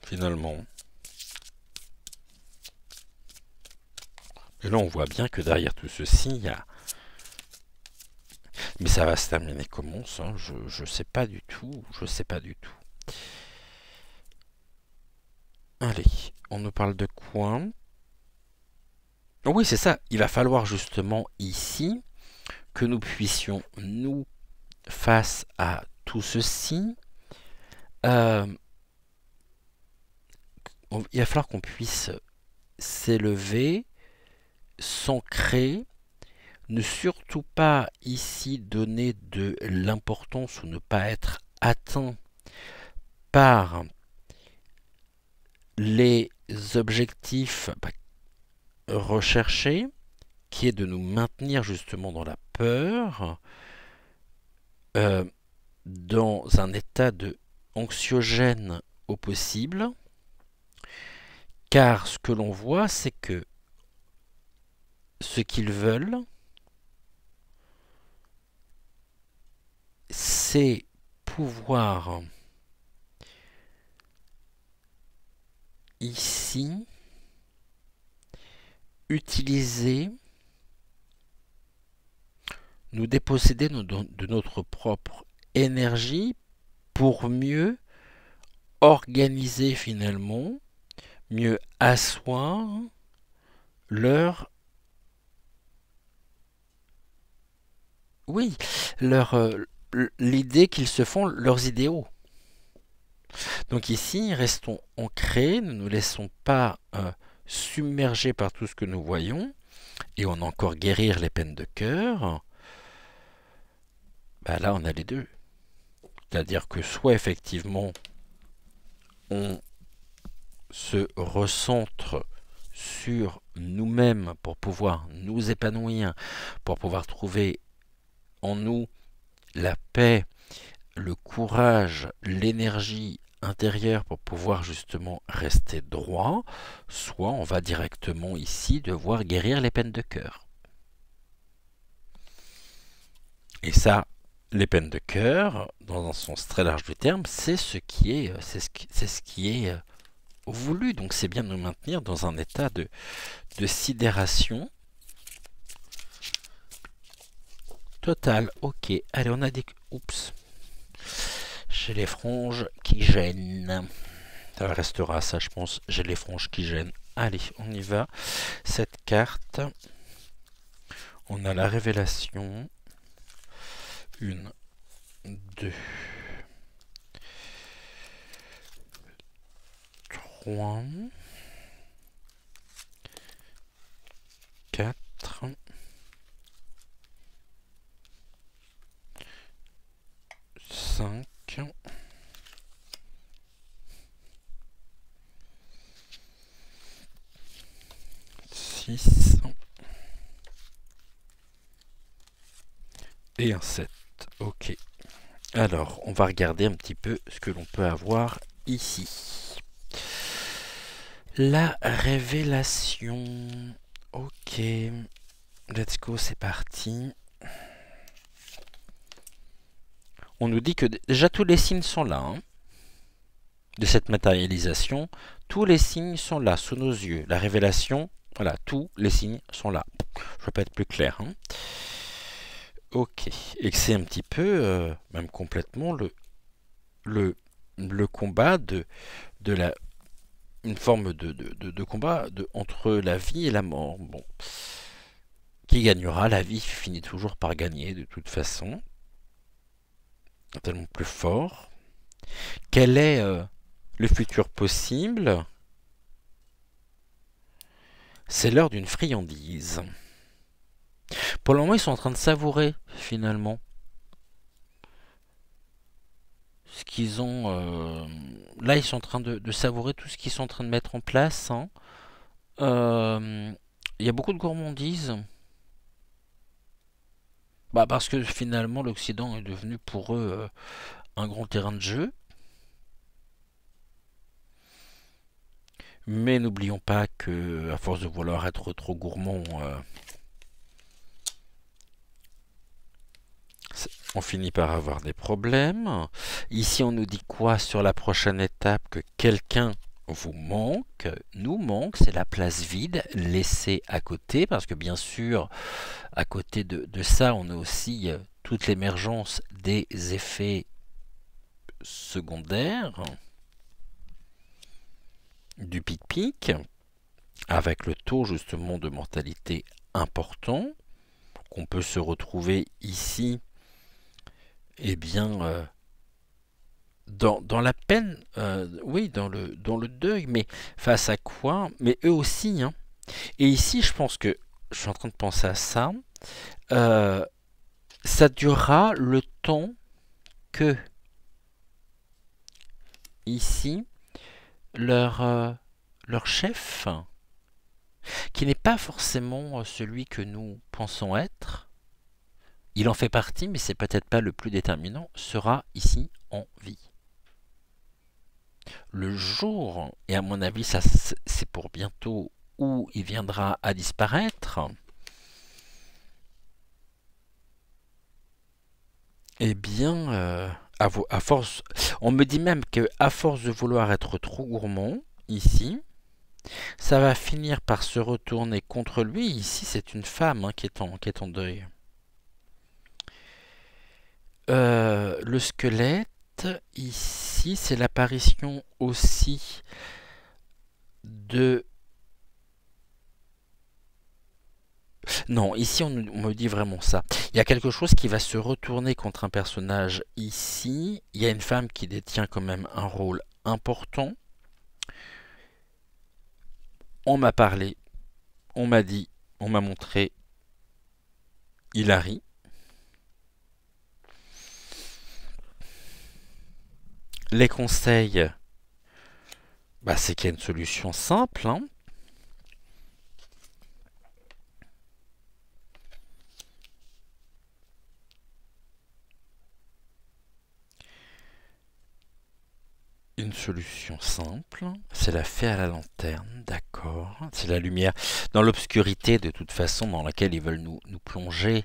finalement. Et là, on voit bien que derrière tout ceci, il y a... Mais ça va se terminer comment, ça? Je sais pas du tout. Je sais pas du tout. Allez, on nous parle de quoi? Oh oui, c'est ça. Il va falloir justement ici que nous puissions, nous, face à tout ceci, il va falloir qu'on puisse s'élever, s'ancrer, ne surtout pas ici donner de l'importance ou ne pas être atteint par les objectifs recherchés, qui est de nous maintenir justement dans la peur, dans un état de anxiogène au possible, car ce que l'on voit, c'est que ce qu'ils veulent, c'est pouvoir ici utiliser, nous déposséder de notre propre énergie pour mieux organiser finalement, mieux asseoir leur... Oui, leur... l'idée qu'ils se font leurs idéaux. Donc ici, restons ancrés, ne nous laissons pas submerger par tout ce que nous voyons. Et on a encore guérir les peines de cœur. Bah là, on a les deux. C'est-à-dire que soit effectivement, on se recentre sur nous-mêmes pour pouvoir nous épanouir, pour pouvoir trouver en nous la paix, le courage, l'énergie intérieure pour pouvoir justement rester droit, soit on va directement ici devoir guérir les peines de cœur. Et ça, les peines de cœur, dans un sens très large du terme, c'est ce qui est voulu. Donc c'est bien de nous maintenir dans un état de sidération totale. Ok, allez, on a des... Oups. J'ai les franges qui gênent. Ça restera ça, je pense. J'ai les franges qui gênent. Allez, on y va. Cette carte, on a la révélation. 1, 2, 3, 4, 5, 6 et un 7. Ok. Alors, on va regarder un petit peu ce que l'on peut avoir ici. La révélation. Ok. Let's go, c'est parti. On nous dit que déjà tous les signes sont là. Hein, de cette matérialisation. Tous les signes sont là, sous nos yeux. La révélation, voilà, tous les signes sont là. Je ne vais pas être plus clair. Hein. Ok. Et que c'est un petit peu, même complètement, le combat de la... Une forme de combat entre la vie et la mort. Bon. Qui gagnera? La vie finit toujours par gagner, de toute façon. Tellement plus fort. Quel est le futur possible? C'est l'heure d'une friandise. Pour le moment, ils sont en train de savourer, finalement. Ce qu'ils ont... Là, ils sont en train de savourer tout ce qu'ils sont en train de mettre en place. Hein. Il y a beaucoup de gourmandise. Bah, parce que finalement, l'Occident est devenu pour eux un grand terrain de jeu. Mais n'oublions pas que, à force de vouloir être trop gourmand, on finit par avoir des problèmes. Ici, on nous dit quoi sur la prochaine étape? Que quelqu'un vous manque, nous manque, c'est la place vide laissée à côté, parce que bien sûr, à côté de ça, on a aussi toute l'émergence des effets secondaires du pic-pic, avec le taux justement de mortalité important, qu'on peut se retrouver ici, eh bien, dans la peine, oui, dans le deuil, mais face à quoi? Mais eux aussi, hein. Et ici, je pense que, je suis en train de penser à ça, ça durera le temps que, ici, leur chef, qui n'est pas forcément celui que nous pensons être, il en fait partie, mais c'est peut-être pas le plus déterminant, sera ici en vie. Le jour, et à mon avis, ça c'est pour bientôt, où il viendra à disparaître, eh bien, à force, on me dit même que à force de vouloir être trop gourmand, ici, ça va finir par se retourner contre lui. Ici, c'est une femme hein, qui est en deuil. Le squelette, ici, c'est l'apparition aussi de... Non, ici on me dit vraiment ça. Il y a quelque chose qui va se retourner contre un personnage ici. Il y a une femme qui détient quand même un rôle important. On m'a parlé, on m'a dit, on m'a montré Hilary. Les conseils, bah, c'est qu'il y a une solution simple, hein. Une solution simple, c'est la fée à la lanterne, d'accord. C'est la lumière dans l'obscurité de toute façon dans laquelle ils veulent nous plonger.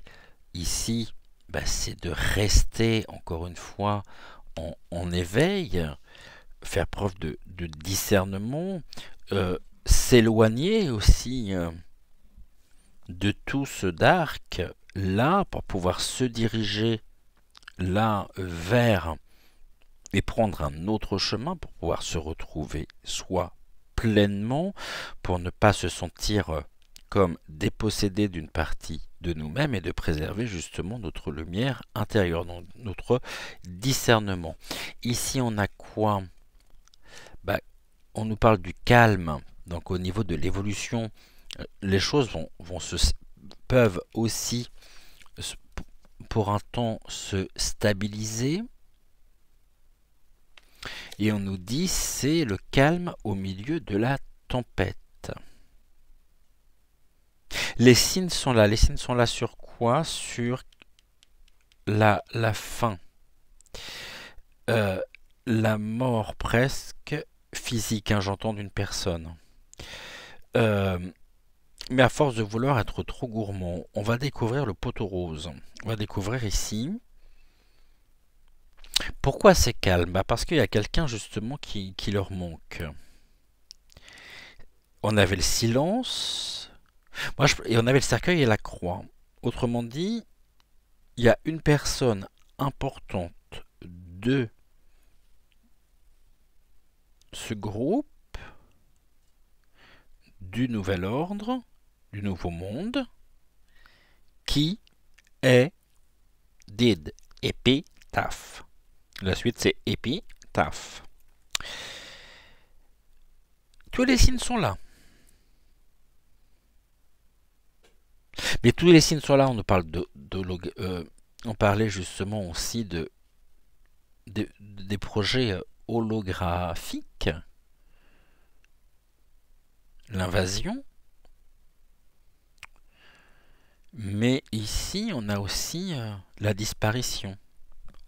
Ici, bah, c'est de rester encore une fois en éveil, faire preuve de discernement, s'éloigner aussi de tout ce dark là pour pouvoir se diriger là vers et prendre un autre chemin pour pouvoir se retrouver soi pleinement, pour ne pas se sentir comme dépossédé d'une partie de nous-mêmes et de préserver justement notre lumière intérieure, donc notre discernement. Ici on a quoi? Bah, on nous parle du calme, donc au niveau de l'évolution, les choses peuvent aussi pour un temps se stabiliser. Et on nous dit c'est le calme au milieu de la tempête. Les signes sont là. Les signes sont là sur quoi? Sur la fin. La mort presque physique, hein, j'entends, d'une personne. Mais à force de vouloir être trop gourmand, on va découvrir le poteau rose. On va découvrir ici. Pourquoi c'est calme? Bah parce qu'il y a quelqu'un justement qui leur manque. On avait le silence, et on avait le cercueil et la croix. Autrement dit, il y a une personne importante de ce groupe, du nouvel ordre, du nouveau monde, qui est did, épitaphe. La suite c'est épitaphe. Tous les signes sont là. Mais tous les signes sont là, on nous parle on parlait justement aussi des projets holographiques, l'invasion. Mais ici, on a aussi la disparition.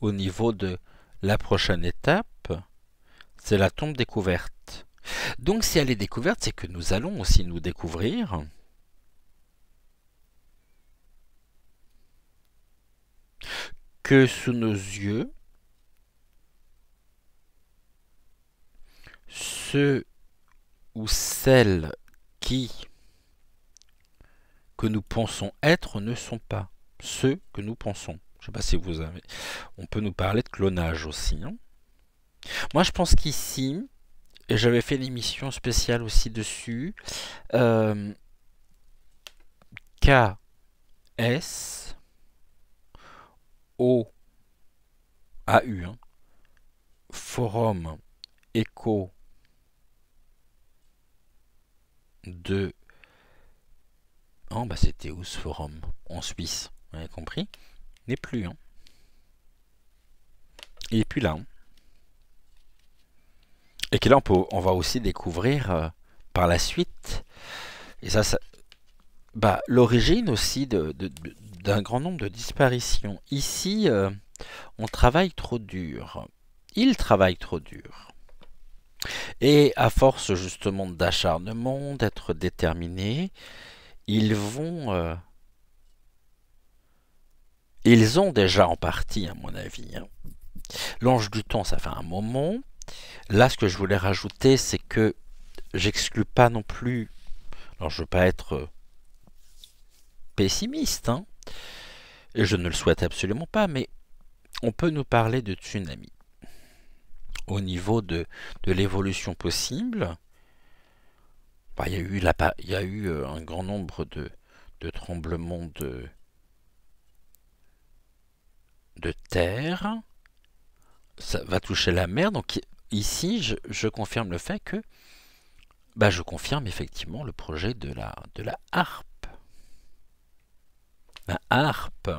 Au niveau de la prochaine étape, c'est la tombe découverte. Donc si elle est découverte, c'est que nous allons aussi nous découvrir. Que sous nos yeux, ceux ou celles que nous pensons être ne sont pas ceux que nous pensons. Je ne sais pas si vous avez... On peut nous parler de clonage aussi. Hein. Moi, je pense qu'ici, et j'avais fait une émission spéciale aussi dessus, KS O AU, hein, Forum Écho de... Oh, bah c'était où ce forum? En Suisse, vous avez compris? Il n'est plus, hein. Il n'est plus là. Hein. Et que là, on va aussi découvrir par la suite, et ça bah, l'origine aussi d'un grand nombre de disparitions. Ici, on travaille trop dur. Ils travaillent trop dur. Et à force justement d'acharnement, d'être déterminés, ils vont... ils ont déjà en partie, à mon avis. Hein. L'ange du temps, ça fait un moment. Là, ce que je voulais rajouter, c'est que j'exclus pas non plus... Alors, je veux pas être pessimiste, hein, et je ne le souhaite absolument pas, mais on peut nous parler de tsunami. Au niveau de l'évolution possible, bah, il y a eu un grand nombre de tremblement de terre. Ça va toucher la mer. Donc ici, je confirme le fait que je confirme effectivement le projet de la harpe. La harpe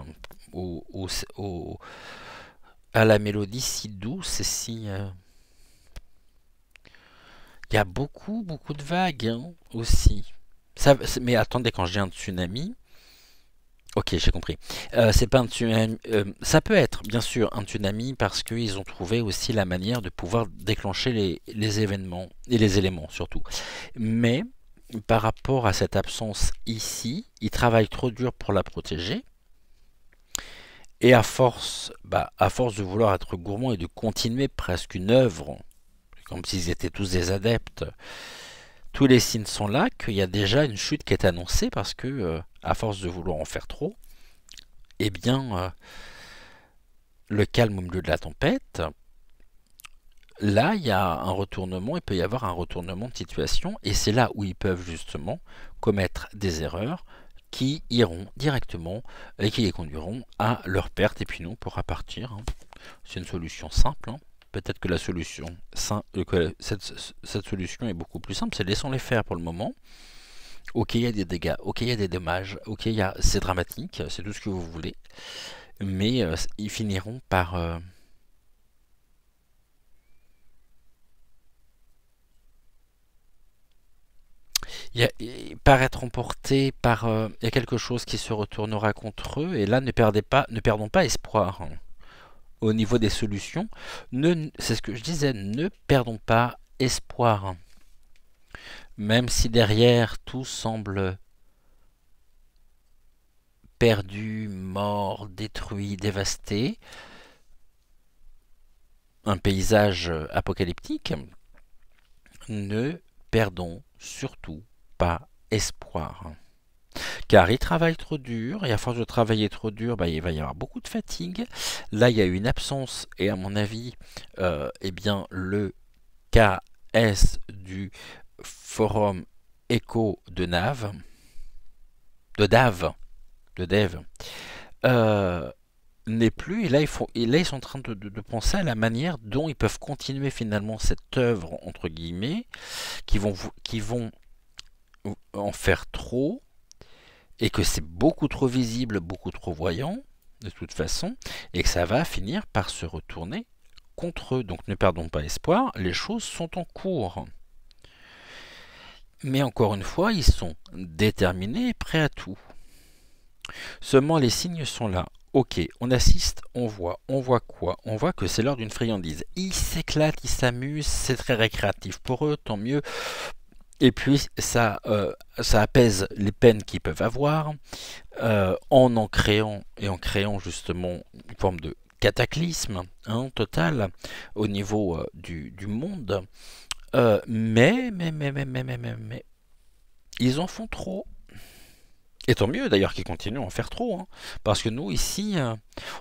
à la mélodie si douce et si... Il y a beaucoup de vagues hein, aussi. Mais attendez, quand je dis un tsunami... Ok, j'ai compris. C'est pas un tsunami. Ça peut être, bien sûr, un tsunami parce qu'ils ont trouvé aussi la manière de pouvoir déclencher les événements et les éléments surtout. Mais par rapport à cette absence ici, ils travaillent trop dur pour la protéger. Et à force de vouloir être gourmand et de continuer presque une œuvre, comme s'ils étaient tous des adeptes, tous les signes sont là qu'il y a déjà une chute qui est annoncée parce que, à force de vouloir en faire trop, eh bien, le calme au milieu de la tempête, là, il y a un retournement, il peut y avoir un retournement de situation, et c'est là où ils peuvent justement commettre des erreurs qui iront directement et qui les conduiront à leur perte, et puis nous, on pourra partir. Hein. C'est une solution simple. Hein. Peut-être que la solution, cette solution est beaucoup plus simple, c'est laissons-les faire pour le moment. Ok, il y a des dégâts, ok, il y a des dommages, ok, c'est dramatique, c'est tout ce que vous voulez, mais ils finiront par... par être emportés par... il y a quelque chose qui se retournera contre eux, et là, ne perdons pas espoir. Hein. Au niveau des solutions, c'est ce que je disais, ne perdons pas espoir. Même si derrière tout semble perdu, mort, détruit, dévasté, un paysage apocalyptique, ne perdons surtout pas espoir. Car ils travaillent trop dur, et à force de travailler trop dur, il va y avoir beaucoup de fatigue. Là, il y a eu une absence, et à mon avis, eh bien, le KS du forum éco de Dev, n'est plus, et là, ils sont en train de penser à la manière dont ils peuvent continuer finalement cette œuvre, entre guillemets, qui vont en faire trop, et que c'est beaucoup trop visible, beaucoup trop voyant, de toute façon, et que ça va finir par se retourner contre eux. Donc ne perdons pas espoir, les choses sont en cours. Mais encore une fois, ils sont déterminés et prêts à tout. Seulement les signes sont là. Ok, on assiste, on voit quoi? On voit que c'est l'heure d'une friandise. Ils s'éclatent, ils s'amusent, c'est très récréatif pour eux, tant mieux. Et puis ça apaise les peines qu'ils peuvent avoir en créant justement une forme de cataclysme total au niveau du monde. Mais ils en font trop. Et tant mieux d'ailleurs qu'ils continuent à en faire trop. Hein, parce que nous ici,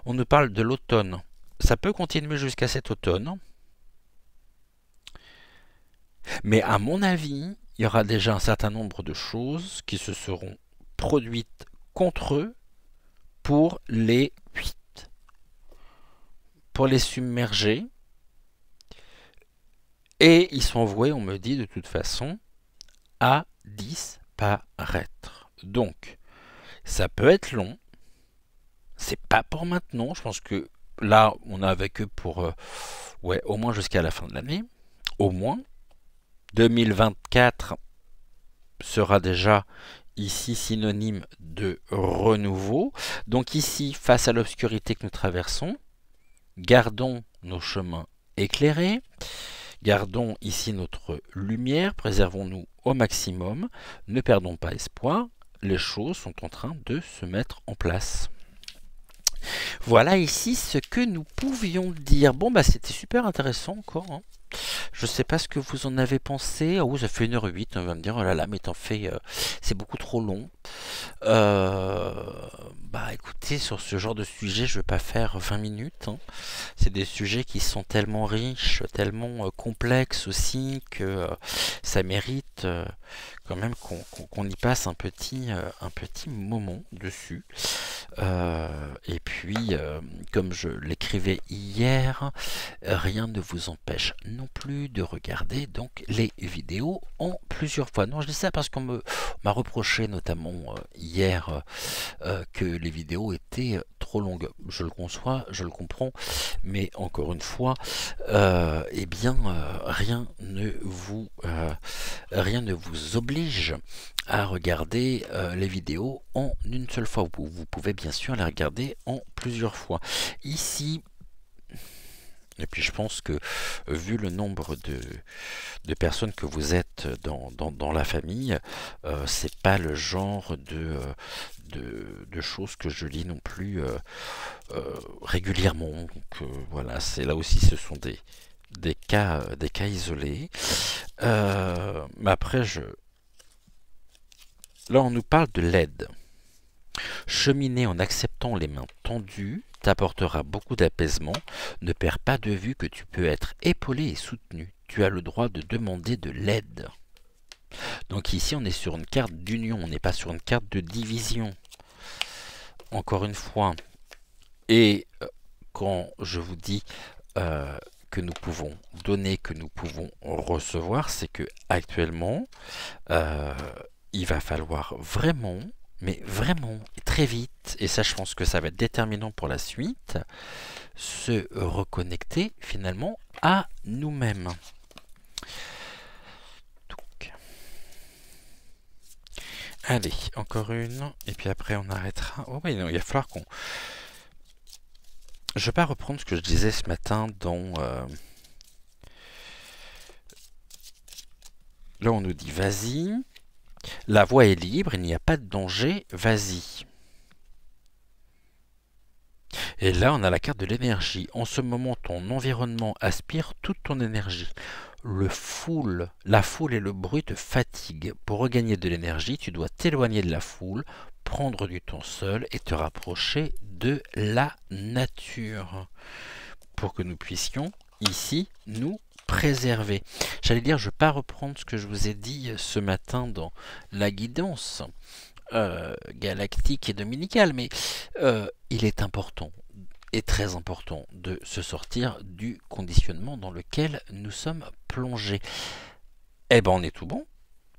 on nous parle de l'automne. Ça peut continuer jusqu'à cet automne. Mais à mon avis, il y aura déjà un certain nombre de choses qui se seront produites contre eux pour les submerger. Et ils sont voués, on me dit de toute façon, à disparaître. Donc, ça peut être long. C'est pas pour maintenant. Je pense que là, on a avec eux pour au moins jusqu'à la fin de l'année. Au moins. 2024 sera déjà ici synonyme de renouveau. Donc ici, face à l'obscurité que nous traversons, gardons nos chemins éclairés, gardons ici notre lumière, préservons-nous au maximum, ne perdons pas espoir, les choses sont en train de se mettre en place. Voilà ici ce que nous pouvions dire. Bon, c'était super intéressant encore. Hein. Je sais pas ce que vous en avez pensé. Oh, ça fait 1h08. On va me dire, oh là là, mais t'en fais, c'est beaucoup trop long. Bah écoutez, sur ce genre de sujet, je vais pas faire 20 minutes, hein. C'est des sujets qui sont tellement riches, tellement complexes aussi, que ça mérite quand même qu'on y passe un petit moment dessus. Et puis, comme je l'écrivais hier, rien ne vous empêche non plus de regarder donc les vidéos en plusieurs fois. Non, je dis ça parce qu'on m'a reproché notamment hier que les vidéos étaient trop longues. Je le conçois, je le comprends, mais encore une fois, eh bien, rien ne vous oblige à regarder les vidéos en une seule fois. Vous pouvez bien sûr les regarder en plusieurs fois. Ici, et puis je pense que vu le nombre de personnes que vous êtes dans la famille, c'est pas le genre de choses que je lis non plus régulièrement. Donc voilà, c'est là aussi ce sont des cas isolés. Mais après, là on nous parle de l'aide. Cheminer en acceptant les mains tendues t'apportera beaucoup d'apaisement. Ne perds pas de vue que tu peux être épaulé et soutenu. Tu as le droit de demander de l'aide. Donc ici, on est sur une carte d'union, on n'est pas sur une carte de division. Encore une fois. Et quand je vous dis que nous pouvons donner, que nous pouvons recevoir, c'est que actuellement, il va falloir vraiment, mais vraiment, très vite, et ça je pense que ça va être déterminant pour la suite, se reconnecter finalement à nous-mêmes. Allez, encore une, et puis après on arrêtera. Oh oui, non, il va falloir qu'on... Je vais pas reprendre ce que je disais ce matin dans... Là on nous dit vas-y, la voie est libre, il n'y a pas de danger, vas-y. Et là, on a la carte de l'énergie. En ce moment, ton environnement aspire toute ton énergie. La foule et le bruit te fatiguent. Pour regagner de l'énergie, tu dois t'éloigner de la foule, prendre du temps seul et te rapprocher de la nature. Pour que nous puissions, ici, nous préserver. J'allais dire, je ne vais pas reprendre ce que je vous ai dit ce matin dans la guidance galactique et dominicale, mais il est important et très important de se sortir du conditionnement dans lequel nous sommes plongés. Eh ben on est tout bon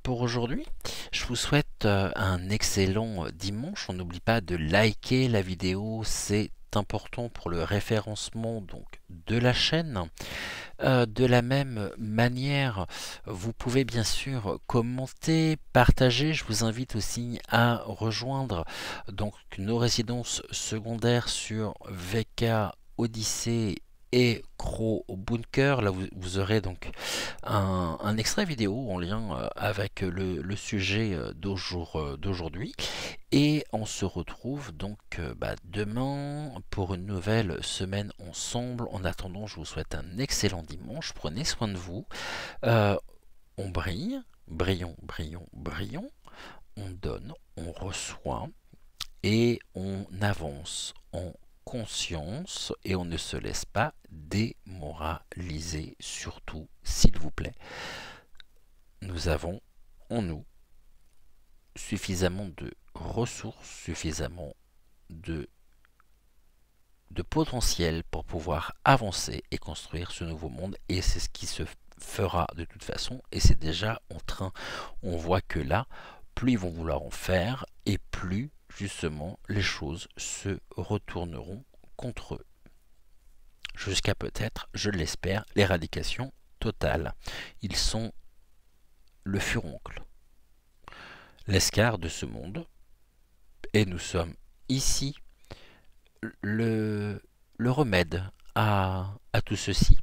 pour aujourd'hui. Je vous souhaite un excellent dimanche. On n'oublie pas de liker la vidéo, c'est important pour le référencement donc de la chaîne. De la même manière, vous pouvez bien sûr commenter, partager. Je vous invite aussi à rejoindre donc nos résidences secondaires sur VK Odyssée et Crow Bunker. Là, vous aurez donc un extrait vidéo en lien avec le sujet d'aujourd'hui. Et on se retrouve donc demain pour une nouvelle semaine ensemble. En attendant, je vous souhaite un excellent dimanche. Prenez soin de vous. On brille, brillons, brillons, brillons. On donne, on reçoit et on avance en conscience et on ne se laisse pas démoraliser, surtout, s'il vous plaît. Nous avons en nous suffisamment de ressources, suffisamment de potentiel pour pouvoir avancer et construire ce nouveau monde, et c'est ce qui se fera de toute façon, et c'est déjà en train. On voit que là, plus ils vont vouloir en faire, et plus justement les choses se retourneront contre eux. Jusqu'à peut-être, je l'espère, l'éradication totale. Ils sont le furoncle, l'escar de ce monde, et nous sommes ici le remède à tout ceci.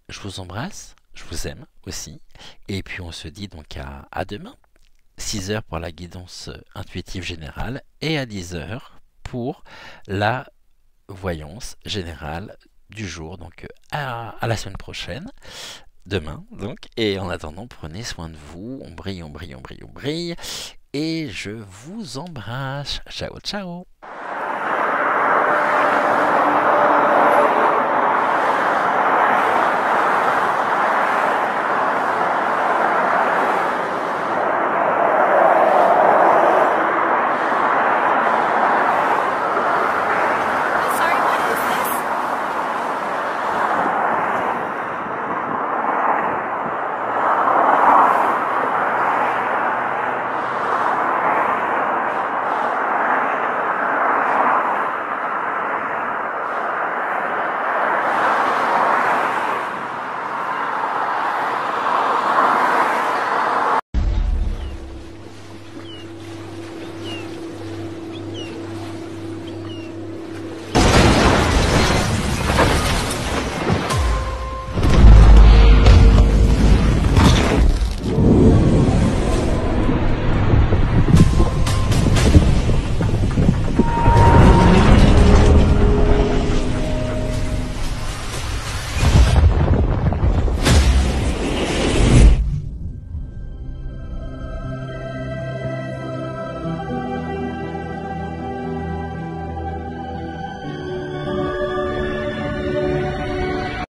Je vous embrasse, je vous aime aussi, et puis on se dit donc à demain, 6h pour la guidance intuitive générale, et à 10h pour la voyance générale du jour. Donc à la semaine prochaine, demain donc. Et en attendant, prenez soin de vous. On brille, on brille, on brille, on brille. Et je vous embrasse. Ciao, ciao.